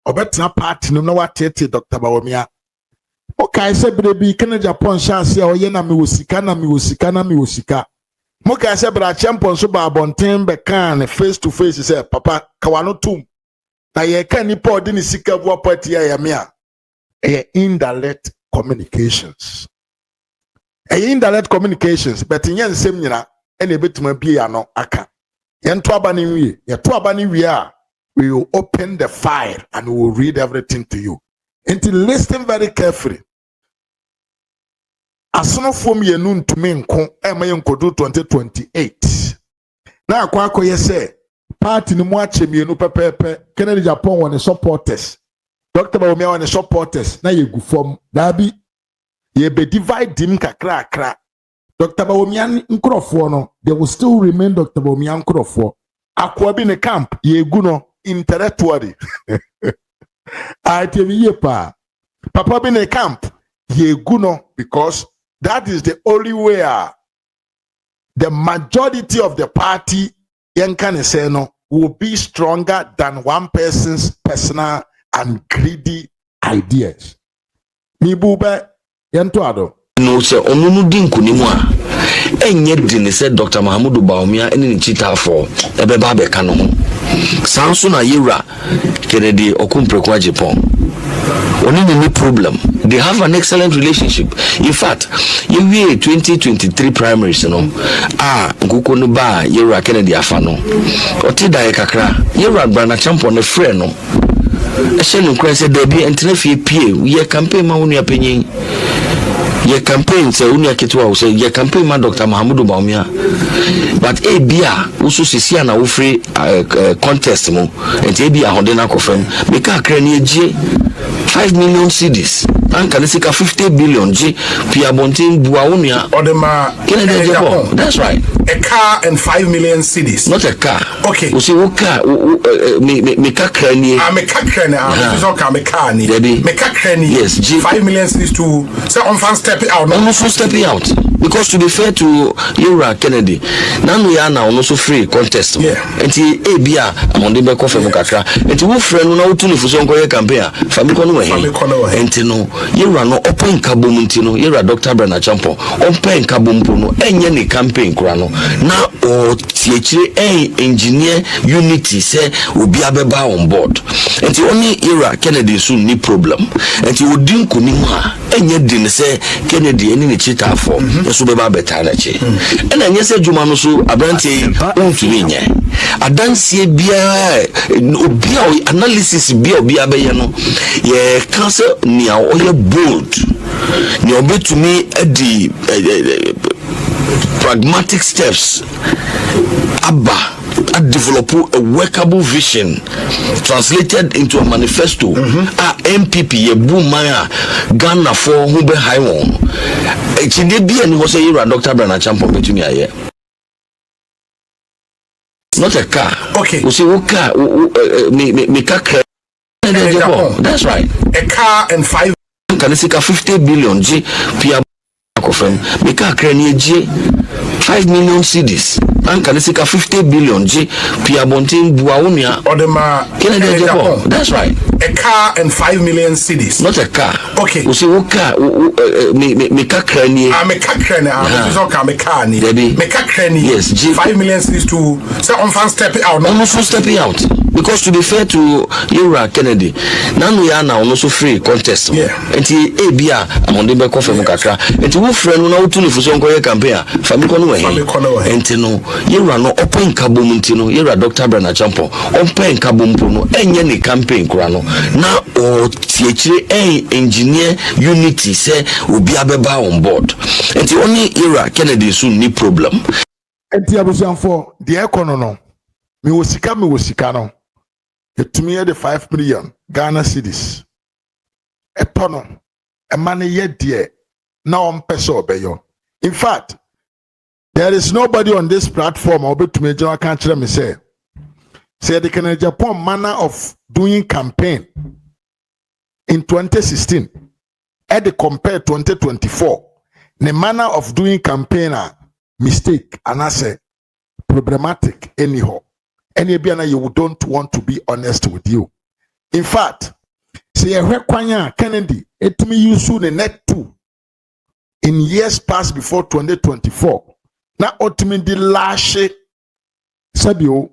Speaker 2: obetina party no na watete Dr. Bawumia. Okay, say baby, can Japan chance ya oye na mi wosika. Moka say acheampong so ba bonten be kan face to face say papa kawano tum. Na ye kan ni po di ni sika bu party ya me a. Indirect communications. Indirect communications, but yen nsem nyina ene betuma bie ya no aka. Yen to aba ni wie, ye to aba ni wie a, we will open the file and we will read everything to you. Until listen very carefully. Asono form ye nun to me nko e ma ye nkodo 2028. Na akwa ye say party ni mu ache mienu pepepe Kennedy Japan won supporters. Dr. Bawumia and the supporters na ye gu form dabi ye be divide him kakra. Dr. Bawumia nkrofo no there will still remain Dr. Bawumia nkrofo. Akwa bi ne camp ye gu no in territory. I tell you pa. Papa bi ne camp ye gu no because that is the only way the majority of the party yankane say no will be stronger than one person's personal and greedy ideas. Mi bube yento ado.
Speaker 8: No se onunu din kunimu a enye din se Dr. Mahamudu Bawumia ene ni chita for ebeba be ka no ho. Sanso na yera Kennedy Okumpreko agyapong. Only any problem. They have an excellent relationship. In fact, year 2023 primaries, Nkuko no ba yera Kennedy afano. Otida kakra yera brana champion the friend no. Eshenu kra se there be entrefie pie. We campaign ma wonu apenyin. Ye campaign say uni aketwa say ye campaign ma Dr. Mahamudu Bawumia. But bia usu sisia na wo free contest mo. Enti bia honde na kofem. Meka akra ni egie 5 million cedis. Anka nesika 50 billion G Pia Bontin Buaunia or the Japan. That's right.
Speaker 5: A car and 5 million cedis.
Speaker 8: Not a car.
Speaker 5: Okay.
Speaker 8: You see what car me car crane.
Speaker 5: I'm a car crane. I'm a car. Me car crane.
Speaker 8: Yes, G
Speaker 5: 5 million cedis to say on fan stepping out.
Speaker 8: Also stepping out. Because to be fair to Yura Kennedy, now we are now also free contest.
Speaker 5: Yeah.
Speaker 8: And the ABA among the back of Mukaka. And to friend now to for some campaign. Famikono. And no. Yera no open kabumuntino yera Dr. Byran acheampong open kabumpuno enye ni campaign krano na o tiechire engineer unity say obi abeba on board enti oni yera Kennedy soon ni problem enti odin kunimu a enye din say Kennedy eni ni chita for so beba beta na che ena enye say djuma no so abrantie ontumi nye adansie bia obi analysis bia obi abeye no ye cancer ni a oye bold ni obe to me the pragmatic steps abba develop a workable vision translated into a manifesto MPP ye boom maya Ghana for who be high one chinde bia ni was a Dr. Byran acheampong betumi aye not a car. Okay. You see what car me car that's right.
Speaker 5: A car and 5
Speaker 8: 50 billion G Pia Kofem. Me car crane G 5 million cedis. Anka nesika 50 billion G Pia Bontin Buaunia
Speaker 5: or the
Speaker 8: Japan. That's right.
Speaker 5: A car and 5 million cedis.
Speaker 8: Not a car.
Speaker 5: Okay.
Speaker 8: You see what car me car crane.
Speaker 5: I'm a car crane. I'm a car. Me car crane.
Speaker 8: Yes, G
Speaker 5: 5 million cedis to say on fan stepping out.
Speaker 8: Also stepping out. Because to be fair to Yura Kennedy, now we are now also free contest.
Speaker 5: Yeah.
Speaker 8: And the ABA among the back of Mukaka. And to friend now to for some campaign. Famikono and no Yura no open kabumuntino Yura Dr. Byran acheampong open kabumpuno enye ni campaign krano na o tiechire engineer unity say obi abeba on board. And the only Yura Kennedy soon ni problem.
Speaker 2: And the abusanfo the economy no me wosika no to me the 5 million Ghana cedis etono e mane ye de na on peso obeyo. In fact, there is nobody on this platform or to me general can't me say the Canadian Japan manner of doing campaign in 2016 at the compare 2024 the manner of doing campaign mistake and I say problematic anyhow. Any biana you don't want to be honest with you. In fact, say a Kennedy it me use the net 2 in years past before 2024. Now ultimately lashe Sabio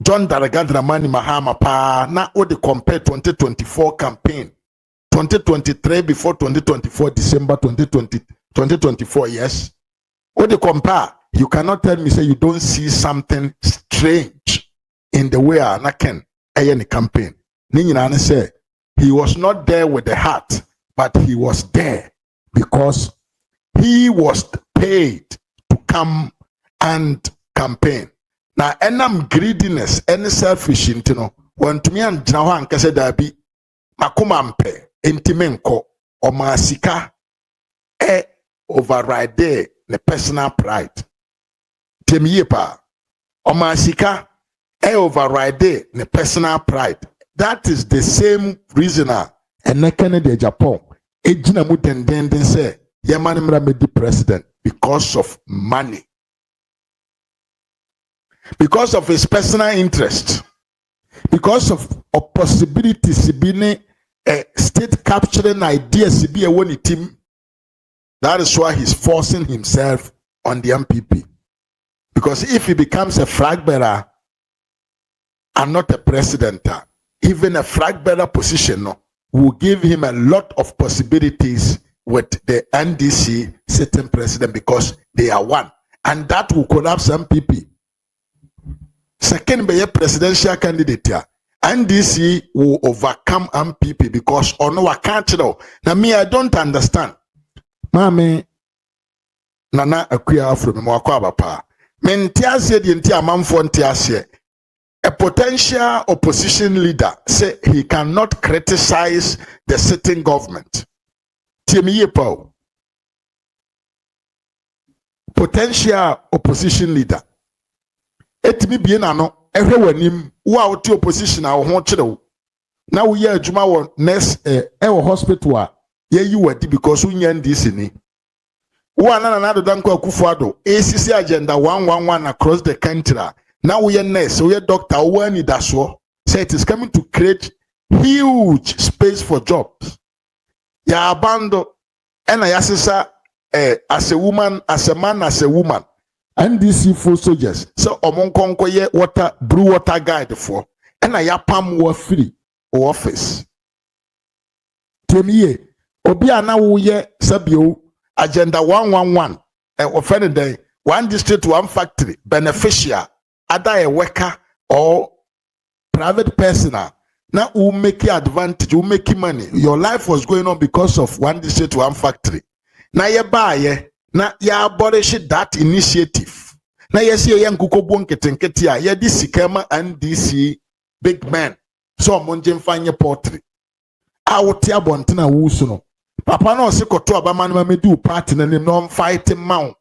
Speaker 2: John Daragadramani Mahama pa na o de compare 2024 campaign 2023 before 2024 December 2024 yes. O de compare you cannot tell me say you don't see something strange in the way Anaken any campaign. Ninyina say he was not there with the heart, but he was there because he was paid to come and campaign. Now, enam greediness, any selfish, want me and Jinawan Kase Dabi, Makumampe, Intimenko, or Masika, override there the personal pride. Temiepa, or Masika, override there the personal pride. That is the same reasoner, and na Kennedy Japan, Ejina Mutendenden say, Yamanimra made the president because of money. Because of his personal interest, because of possibilities, being a state capturing ideas, be a one team. That is why he's forcing himself on the MPP. Because if he becomes a flag bearer and not a president, even a flag bearer position will give him a lot of possibilities with the NDC sitting president because they are one, and that will collapse MPP. Second, be a presidential candidate here. NDC will overcome MPP because no, I can't know. Now, me, I don't understand. Mami, Nana Akuya from Mwakwa pa. Mentiase di nti amamfo ntiase. A potential opposition leader say he cannot criticize the sitting government. Tiemiye pa. Potential opposition leader. Etimi bien ano ehwe wanim wo a wote opposition a wo ho kyerɛ na wo yɛ adwuma wɔ next ɛwɔ hospital a yɛyi wadi because wo nya ndisi ni wo anana na do danko akufo ado ACC agenda 111 across the country now we are nurse we are doctor we are nidaso say it is coming to create huge space for jobs ya abando and ayasisa as a woman as a man as a woman NDC full soldiers so omonkonko ye water brew water guide for and ayapam wo free office temiye obi ana wo ye sabio agenda 111 offended day one district one factory beneficiary either a worker or private person now who make advantage who make money your life was going on because of one district one factory now you buy na ya abolish that initiative na yes ye yankuko bonketenketi a ye di sikama NDC big man so monje mfanye portrait a wote abonte wusu no papa na ose koto abaman ma medi party na nim no fighting man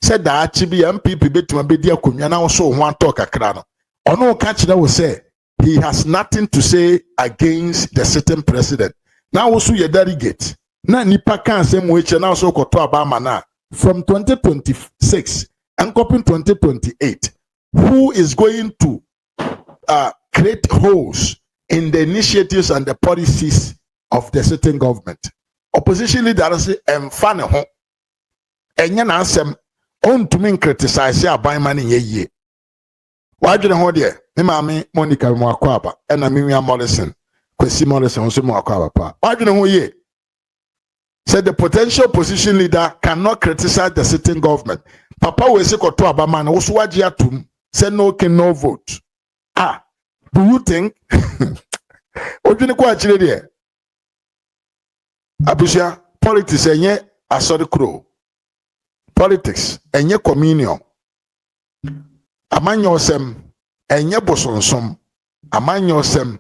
Speaker 2: said that chibi MPP betuma bedi akonwa na wo so ho ato kakra no ono ka kire wo say he has nothing to say against the sitting president now wo so ye delegate na nipa kan asem we che na so koto abama na from 2026 and coping 2028 who is going to create holes in the initiatives and the policies of the sitting government opposition leader say emfa ne ho enye na asem on to me criticize ya ban man ye wadwene ho de me maame Monica Mwakwaba na me nwa Morrison Kwesi Morrison so Mwakwaba pa wadwene ho ye said the potential opposition leader cannot criticize the sitting government. Papa we say koto abaman wo so wagye atum say no can no vote. Do you think odwene ko akire de abusia politics enye asori kro politics enye communion amanyo sem enye bosonsom amanyo sem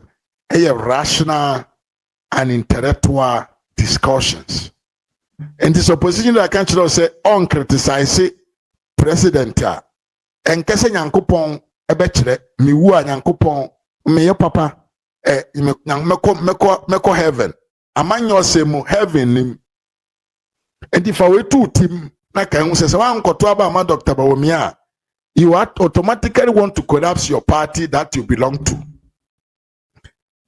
Speaker 2: eye rational and intellectual discussions. And this opposition that can't say on criticize president and kese nyankopon ebechre mi wu nyankopon me your papa meko heaven amanyo semu heaven nim and if I were to team na kan say wan koto aba ma Dr. Bawumia you automatically want to collapse your party that you belong to.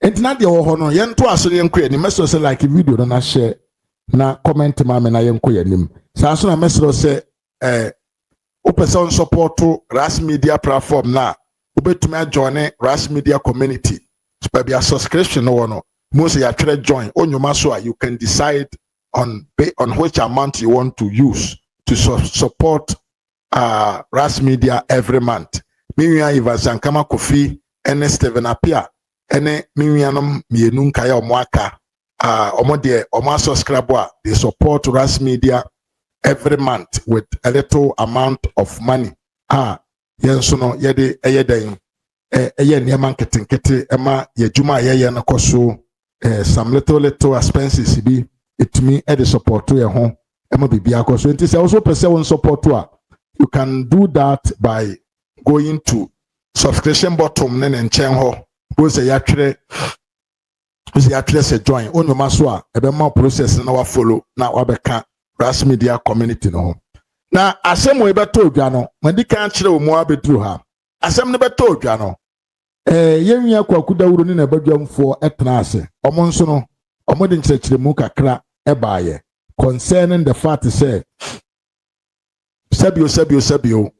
Speaker 2: And not the hono yen to aso yen ko yen meso say like video na share na comment ma me na yen ko yen sa so na meso say o person support to Ras Media platform na obetumi join Ras Media community so be a subscription no no most ya try join onyoma so you can decide on which amount you want to use to support Ras Media every month. Minya Ivasankama Kofi and Steven Apia ene minyanom mienu nkaya omwaka omode omwa subscriber they support Ras Media every month with a little amount of money yenso no yede eyeden ɛyɛ nneɛma nketenkete ɛma yɛ dwuma yɛyɛ no kɔ so some little expenses bi etumi ɛde support yɛ ho ɛma bibi akɔ so nti sɛ also pɛ sɛ support a you can do that by going to subscription bottom ne nkyɛn hɔ wo sɛ yɛatwerɛ sɛ join onoma so a ɛbɛma process na wa follow na wabɛka Ras Media community no ho na asɛm wo ɛbɛtɔ odwa no madi kan kyerɛ wo mu abɛduru ha asɛm no bɛtɔ odwa no yɛnwia kwaku dawuro ne na badwamfoɔ ɛtena ase ɔmo nso no ɔmo de nkyerɛkyerɛmu kakra ɛbaayɛ concerning the fact say sabio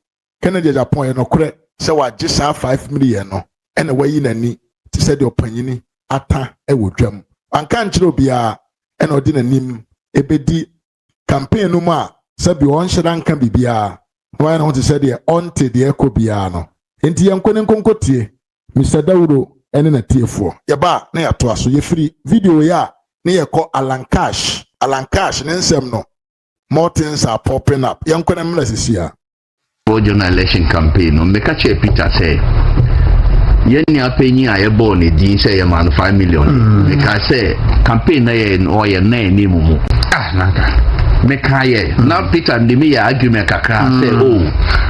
Speaker 2: Kennedy Japan no korɛ sɛ wagye saa 5 million no ɛna wayi n'ani te sɛ de ɔpanyini ata ɛwɔ dwam anka nkyerɛ obiara ɛna ɔde n'anim ebedi campaign no mu a sabio ɔnhyɛ nka bibiara wɔn na ho te sɛ deɛ ɔnte deɛ ɛkɔ biara no enti yɛnkɔ ne nkonkotie Mr. Dawuro ɛne na tiefoɔ yɛba na yɛato aso yɛfiri video yɛ a ne yɛkɔ Alankash ne nsɛm no more things are popping up yɛnkɔ ne mmla sisia
Speaker 9: general election campaign no meka kyerɛ Peter sɛ yɛni apanyi a yɛbɔɔ ne din sɛ yɛ man 5 million meka sɛ campaign na yɛ ɔyɛ na ɛni mu meka yɛ na Peter de me yɛ argument kakra sɛ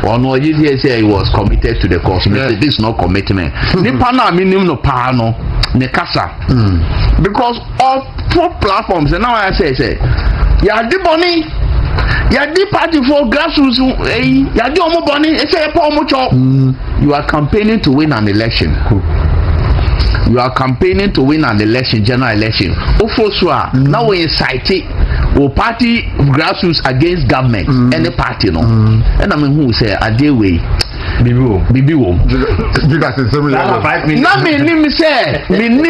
Speaker 9: ɔno ɔgye die sɛ he was committed to the cause this is not commitment nipa na minim no paa no ne kasa because of four platforms and now I say yɛade bɔne yɛade party for grassroots yɛade ɔmo bɔne ɛsɛ yɛpɛ ɔmo kyɔ you are campaigning to win an election general election ofosua now we incite o party grassroots against government any party no and I mean who say adeway bibi wo na me nim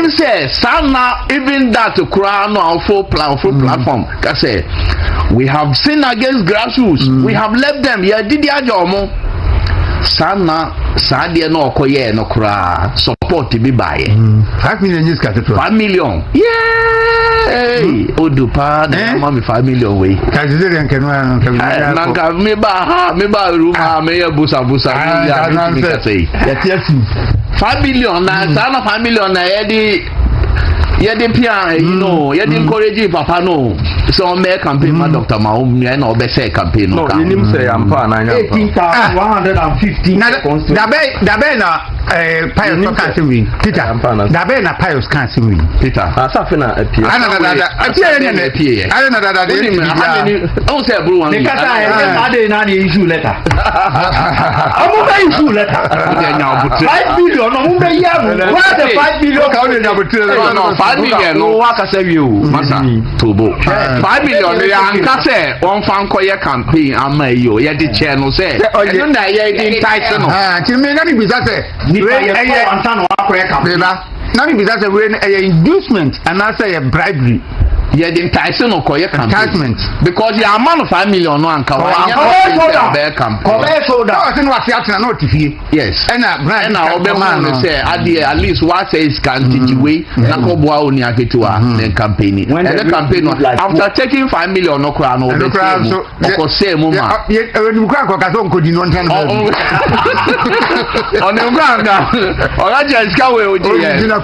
Speaker 9: say sana even that kura no our full platform ka say we have sinned against grassroots we have left them ya didi ajomo sana saade no okoye no kura support bi bae
Speaker 10: 5 million is cut
Speaker 9: 5 million hey odupa na mama 5 million we
Speaker 10: kajidere nke no
Speaker 9: nanka me ba room me ya busa ya me say ya tiasi 5 million na sana 5 million na yedi pia yedi encourage papa no so make campaign ma Dr. Mahom na obe say campaign no
Speaker 7: you nim say ampa na nya
Speaker 10: 18,150 dabe na Pius can't win Peter dabe na Pius can't win
Speaker 9: Peter
Speaker 7: asafe na appear
Speaker 9: o say bro wan
Speaker 10: na issue letter amu be issue letter 5 billion no mu be ya what the 5 billion ka o nya butre
Speaker 9: no 5 million no wa ka say wi o masa tobo 5 million ya anka say on fan koye campaign ama yo ye de che no say eno na ye de tight no
Speaker 10: ti me na ni bisa say ni pa ye ko ansa no akoye campaign na ni bisa say we inducement and I say bribery
Speaker 9: yeah the enticing no koye campaign because you are man of 5 million no anka wa nya
Speaker 10: so that no was atena no tifie
Speaker 9: yes
Speaker 10: na
Speaker 9: obe man say at least what says can teach way na ko boa oni aketua the campaign and the campaign after taking 5 million no kra no obe ko say mo ma
Speaker 10: ni kra ko ka so nkodi no ntan
Speaker 9: on nganga ora just ka we oji ye nipa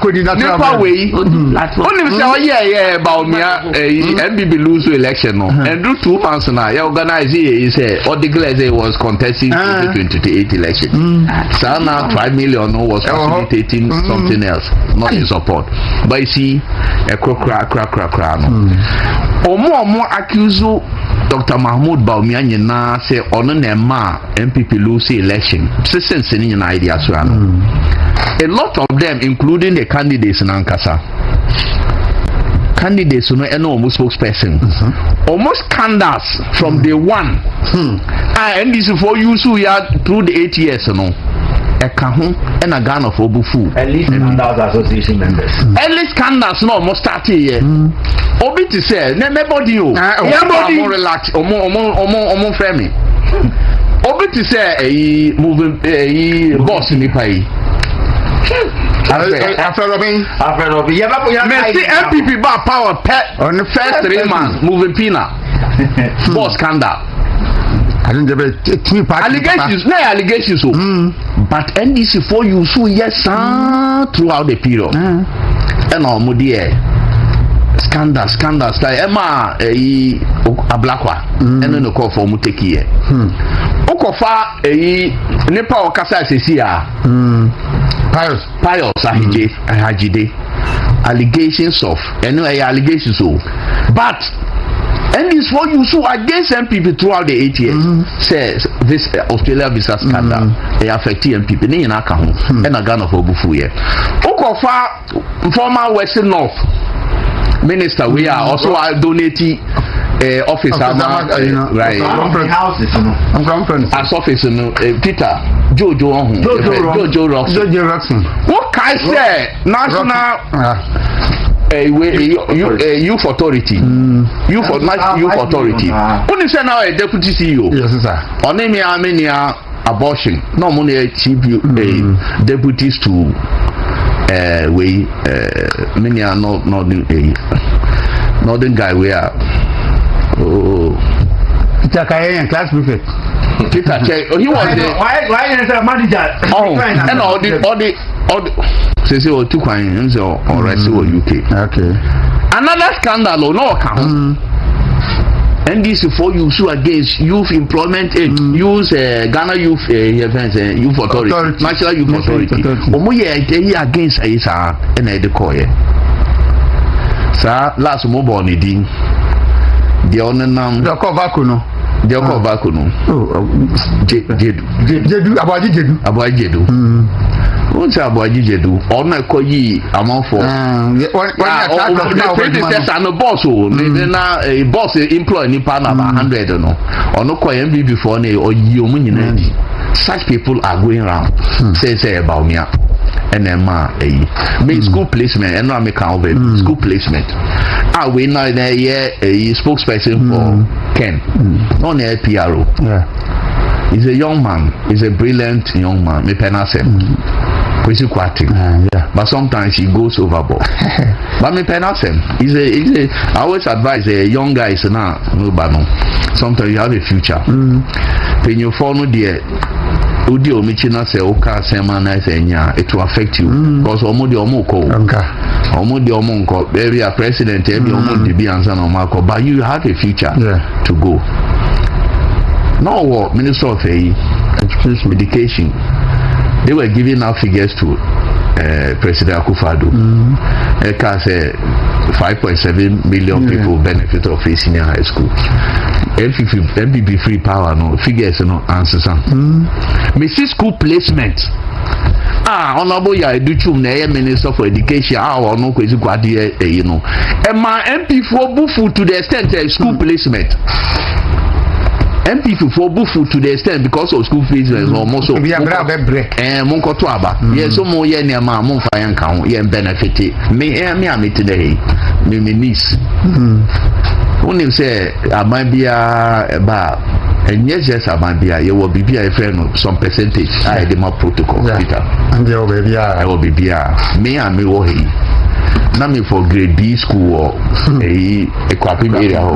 Speaker 9: we oni say oh yeah about me MBB lose election no and do 2 months now you organize he say or declare he was contesting 2028 election sana 5 million no was facilitating something else not in support but you see a crack no omo accuse Dr. Mahmoud Bawumia nyina say ono na ma MPP lose election since any idea so a lot of them including the candidates in Ankasa candidates no almost spokesperson almost scandals from day one and this for you so ya through the 8 years no eka ho and a gun of obufu
Speaker 10: at least scandals association members
Speaker 9: at least scandals no almost start here obi to say nobody o relax omo frame obi to say moving boss ni pai
Speaker 10: after Robin
Speaker 9: Messi MPP bar power pet on the first 3 months moving pina boss scandal
Speaker 10: I don't allegations
Speaker 9: so but NDC for you so yes throughout the period and our mudie scandals like Emma Ablakwa and no call for Muteki Okofa Nepa Okasa Sesia Pious Ahijide allegations of allegations so but and this what you saw against MPP throughout the 8 years says this Australia visa scandal they affect MPP ni na ka ho and a Ghana for bufu ye Okofa former Western North minister we are also donating office right houses as office Peter Jojo Roxon what can say national youth authority youth authority only say now a deputy CEO yes sir on me abortion no money chief deputies to many are not northern guy we are Peter Kayen class prefect Peter he was why is the manager and all the say two coins or rest or UK okay another scandal no account NDC for you sue against youth employment use Ghana youth youth authority national youth authority omo ye against isa and the koye sa last mo born idi the onenam the cover kuno jedu abajedu wọ́n ti àbọ̀ àjíjẹ̀dù ọ̀nà ẹ̀kọ́ yìí àmọ́ fọ́ predecessor no boss o na boss employ nípa na 100 no ọ̀nà kọ́ yẹn bí before ní ọ̀yí omu nyina di such people are going round say ẹ̀bà ọ̀mìà ẹ̀nà ẹ̀ máa ẹ̀yí make school placement ẹ̀nà àmì kan ọ̀bẹ̀ school placement we náà ẹ̀ yẹ ẹ̀yí spokesperson for Ken náà ní ẹ̀ PRO he's a young man he's a brilliant young man mi pẹ́ náà sẹ́m. But sometimes he goes overboard. But me penance him. I always advise young guys now. Sometimes you have a future. When you follow the audio, Michina say, "Okay, it will affect you because omodi omonko. Maybe a president, maybe omodi be answer no marco. But you have a future to go. Now, what Minister of Education. They were giving out figures to President Akufo-Addo. Eka say 5.7 million people benefit of a senior high school. MPP free power no figures no answers. Mrs. School placement. Honorable ya educhum na Minister for Education. No kwezi kwadi you know. And my MP for bufu to the extent school placement. MP for bufu to the extent because of school fees is almost so monkoto aba yes so mo ye ne ma mo fa yan kan ye benefit me today me niece onim say ababia ba enye just ababia ye wo bibia e friend some percentage I dey my protocol Peter and ye wo bibia I wo bibia me am me wo he na me for grade B school or Ekwapi area ho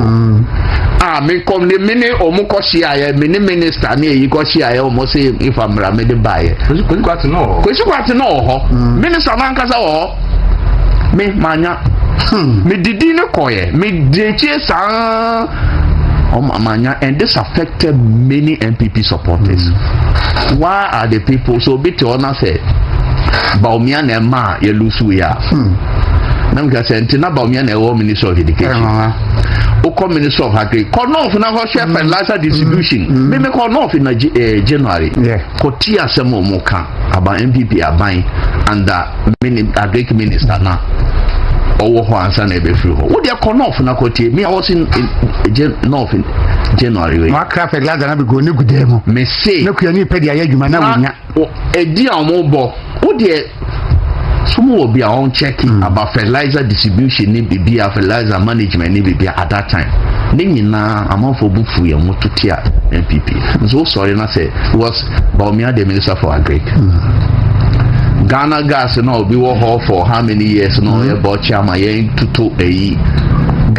Speaker 9: me come the mini omuko shia mini minister na yi ko shia omo say if am ra me dey buy kwesi kwati no ho minister man kasa ho me manya me didi ne koye me deche sa manya and this affected many MPP supporters. Why are the people so bit honor say Baumia na ma ye lusu ya nam ga say ntina Baumia na wo Minister of Education o come Minister of Agriculture kono of na ho share fertilizer distribution me kono of na January ko ti asemo mo ka aba MPP aban and agric minister na owo ho ansa na ebe free ho wo de kono of na ko ti me I was in January we makra fertilizer na be go ne gudemo me say na kuya ni pedi ayadwuma na wonya edi amobo wo de some will be on checking about fertilizer distribution ni bibia fertilizer management ni bibia at that time ni na amafo bufu ye mototia MPP so sorry na say was Baumia the Minister for Agriculture Ghana gas no be wo for how many years no e bo chairman ye tutu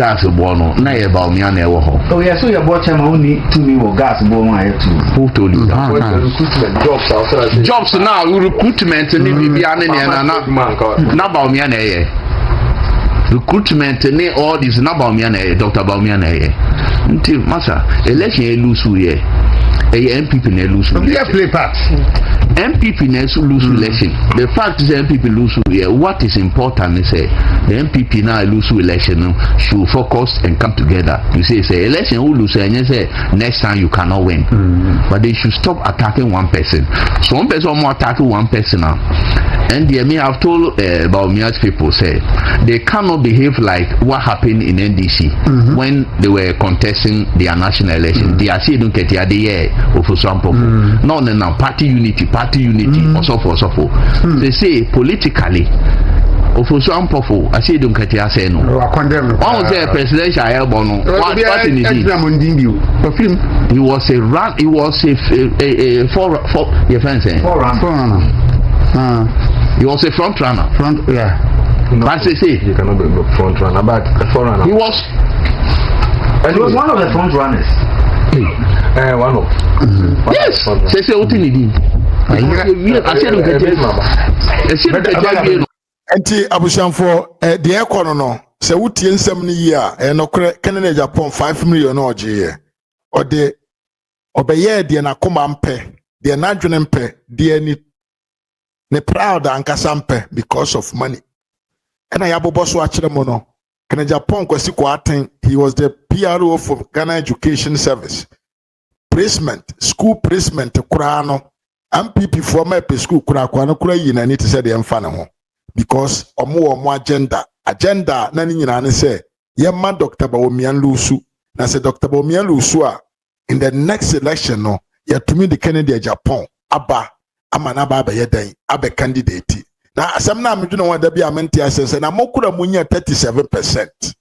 Speaker 9: gas bono na ye ba omi na e wo ho.
Speaker 10: Oh yeah, so your boy chama only to me or gas bono I too.
Speaker 9: Who told you that?
Speaker 7: Recruitment jobs outside.
Speaker 9: Jobs now recruitment ni bibia ne na ba omi na ye. Recruitment ni all this na ba omi na ye, Dr. Baumia na ye. Nti masa election e lose ye. MPP na lose.
Speaker 10: We play part.
Speaker 9: MPP na lose election. The fact is MPP lose here. What is important is the MPP now lose election should focus and come together. You say election will lose and you say next time you cannot win. But they should stop attacking one person. So one person more attacking one person now. And the me have told about Mia's people say they cannot behave like what happened in NDC when they were contesting their national election. They are saying don't get the idea of example. No, party unity, or so forth. They say politically. Ofosu ampofo I say don't get say no. One say presidential elbow no. What in it? He was a run. He was a for your friend saying. He was a front runner. But say
Speaker 7: you cannot be a front runner, but a forerunner.
Speaker 10: He was one of the front runners.
Speaker 7: One of.
Speaker 9: Yes. Say what in it? I said don't get
Speaker 2: Enti abusanfo de ekono no se wutie nsem ne yi a enokre Canada Japan 5 million oje ode obeye de na koma mpe de na dwene mpe de ni proud ankasa mpe because of money ena ya boboso a kire mo no Canada Japan kwasi ko aten. He was the PRO for Ghana Education Service placement school placement kura no MPP for my school kura no kura yi na ni te se de mfa ne ho because omo agenda na ni nyina ne say yemma Dr. Baumia lusu na say Dr. Baumia lusu a in the next election no yatumi the Kennedy Japan aba amana ba ba yedan abe candidate na asem na medwene wada bia mente asese na mokura munya 37%.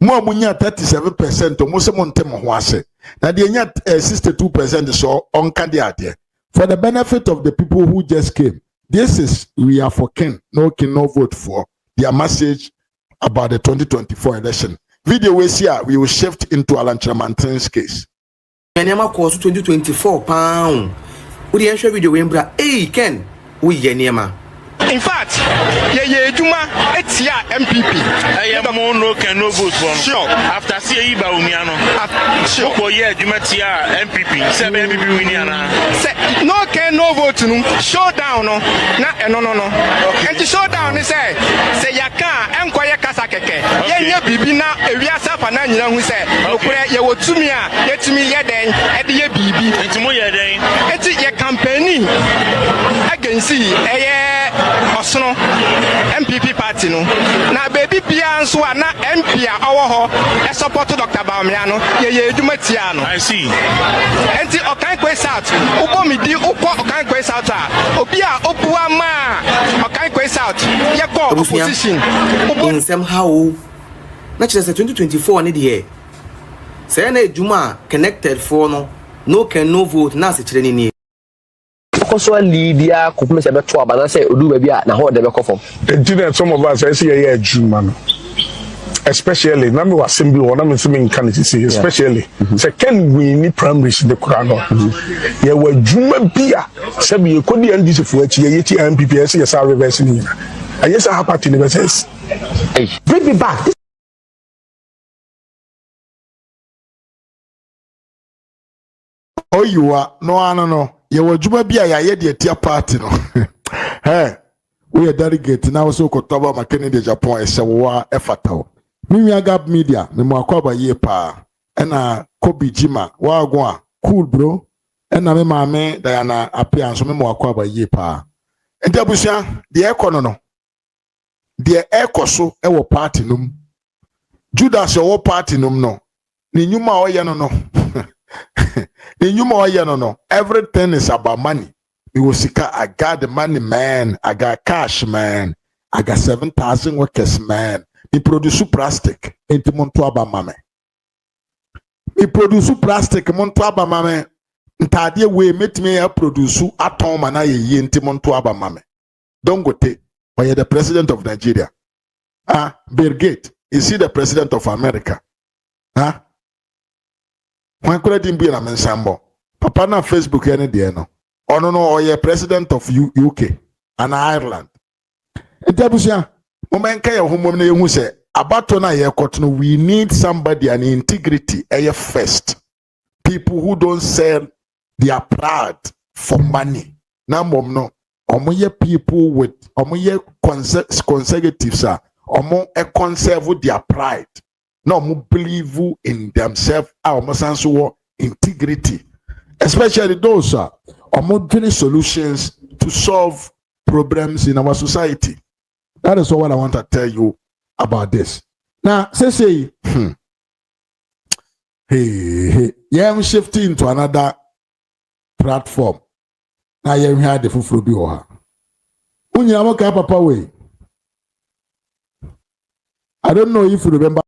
Speaker 2: Mo munya 37% mo se mo ntem ho ase na de nya 62% so onka de ade for the benefit of the people who just came. This is we are for Ken, no vote for their message about the 2024 election. Video we see we will shift into Alan Chamantin's case.
Speaker 3: Nyama course 2024 pound. We dey share video we mbra. Hey Ken, we nyama.
Speaker 4: In fact, ye juma etia MPP. Mo no can no vote for. Sure. After see Iba Umiano. Sure. For ye juma tia MPP. Say MPP winiana. Say no can no vote no. Showdown no. No. And the showdown is say yaka enkoye kasa keke. Ye bibi na ewiasa fa na nyina hu say okure ye wotumi a yetumi ye den e de ye bibi. Ntimo ye den. Enti ye campaigning against Osono MPP party no na baby bia nso na MP a owo ho e support Dr. Baumia no ye eduma tia no. I see. Enti okan kwe south ubo midi uko okan kwe south a obi a opua ma okan kwe south ye go opposition
Speaker 3: ubo nsem hawo na chese 2024 ne de say na eduma connected for no can no vote na se kire ni
Speaker 7: So Lydia could miss a better but I say do baby na hold the back of
Speaker 5: them. Some of us I see a Juma. Especially na me was simbi or na me swimming candidate see especially second we need primary the Kurano. Ye were Juma bia sabi you could the NDC for ye MPP yes are reversing. I yes I happen to universities.
Speaker 7: Hey, bring me back.
Speaker 2: Oh you are no. You were Juma Bia, ya de tia party no. Hey, we are delegate now so kotoba Kennedy Japan esewa efataw. Me gap media, me mo akwaba ye pa. Ena Kobe Jima, wa cool bro. Ena me maame Diana appearance me mo akwaba ye pa. Enti abusia, de ekono no. De ekoso e wo party num. Judas wo party num no. Ni nyuma o ye no. No. Everything is about money. I got the money, man. I got cash, man. I got 7,000 workers, man. Me produce plastic. Enti monto aba mame. Me produce plastic monto aba mame. Ntade we met me produce atom na ye enti monto aba mame. Don't go take. But you're the president of Nigeria. Bill Gates. is he the president of America? Huh? When could him be a mensambo? Papa na Facebook any day no. Oh no, or president of UK and Ireland. Etabusia, moment kaya humomne hu say abato na ye kotno, we need somebody an integrity first. People who don't sell their pride for money. Na mom no. Omoye people with omoye conservatives are omo conserve their pride. No omo believe in themselves. Omo sanso integrity. Especially those omo doing solutions to solve problems in our society. That is what I want to tell you about this. Now, say, yeah, I'm shifting to another platform. Now, you hear the full be oha. Unya papa way. I don't know if you remember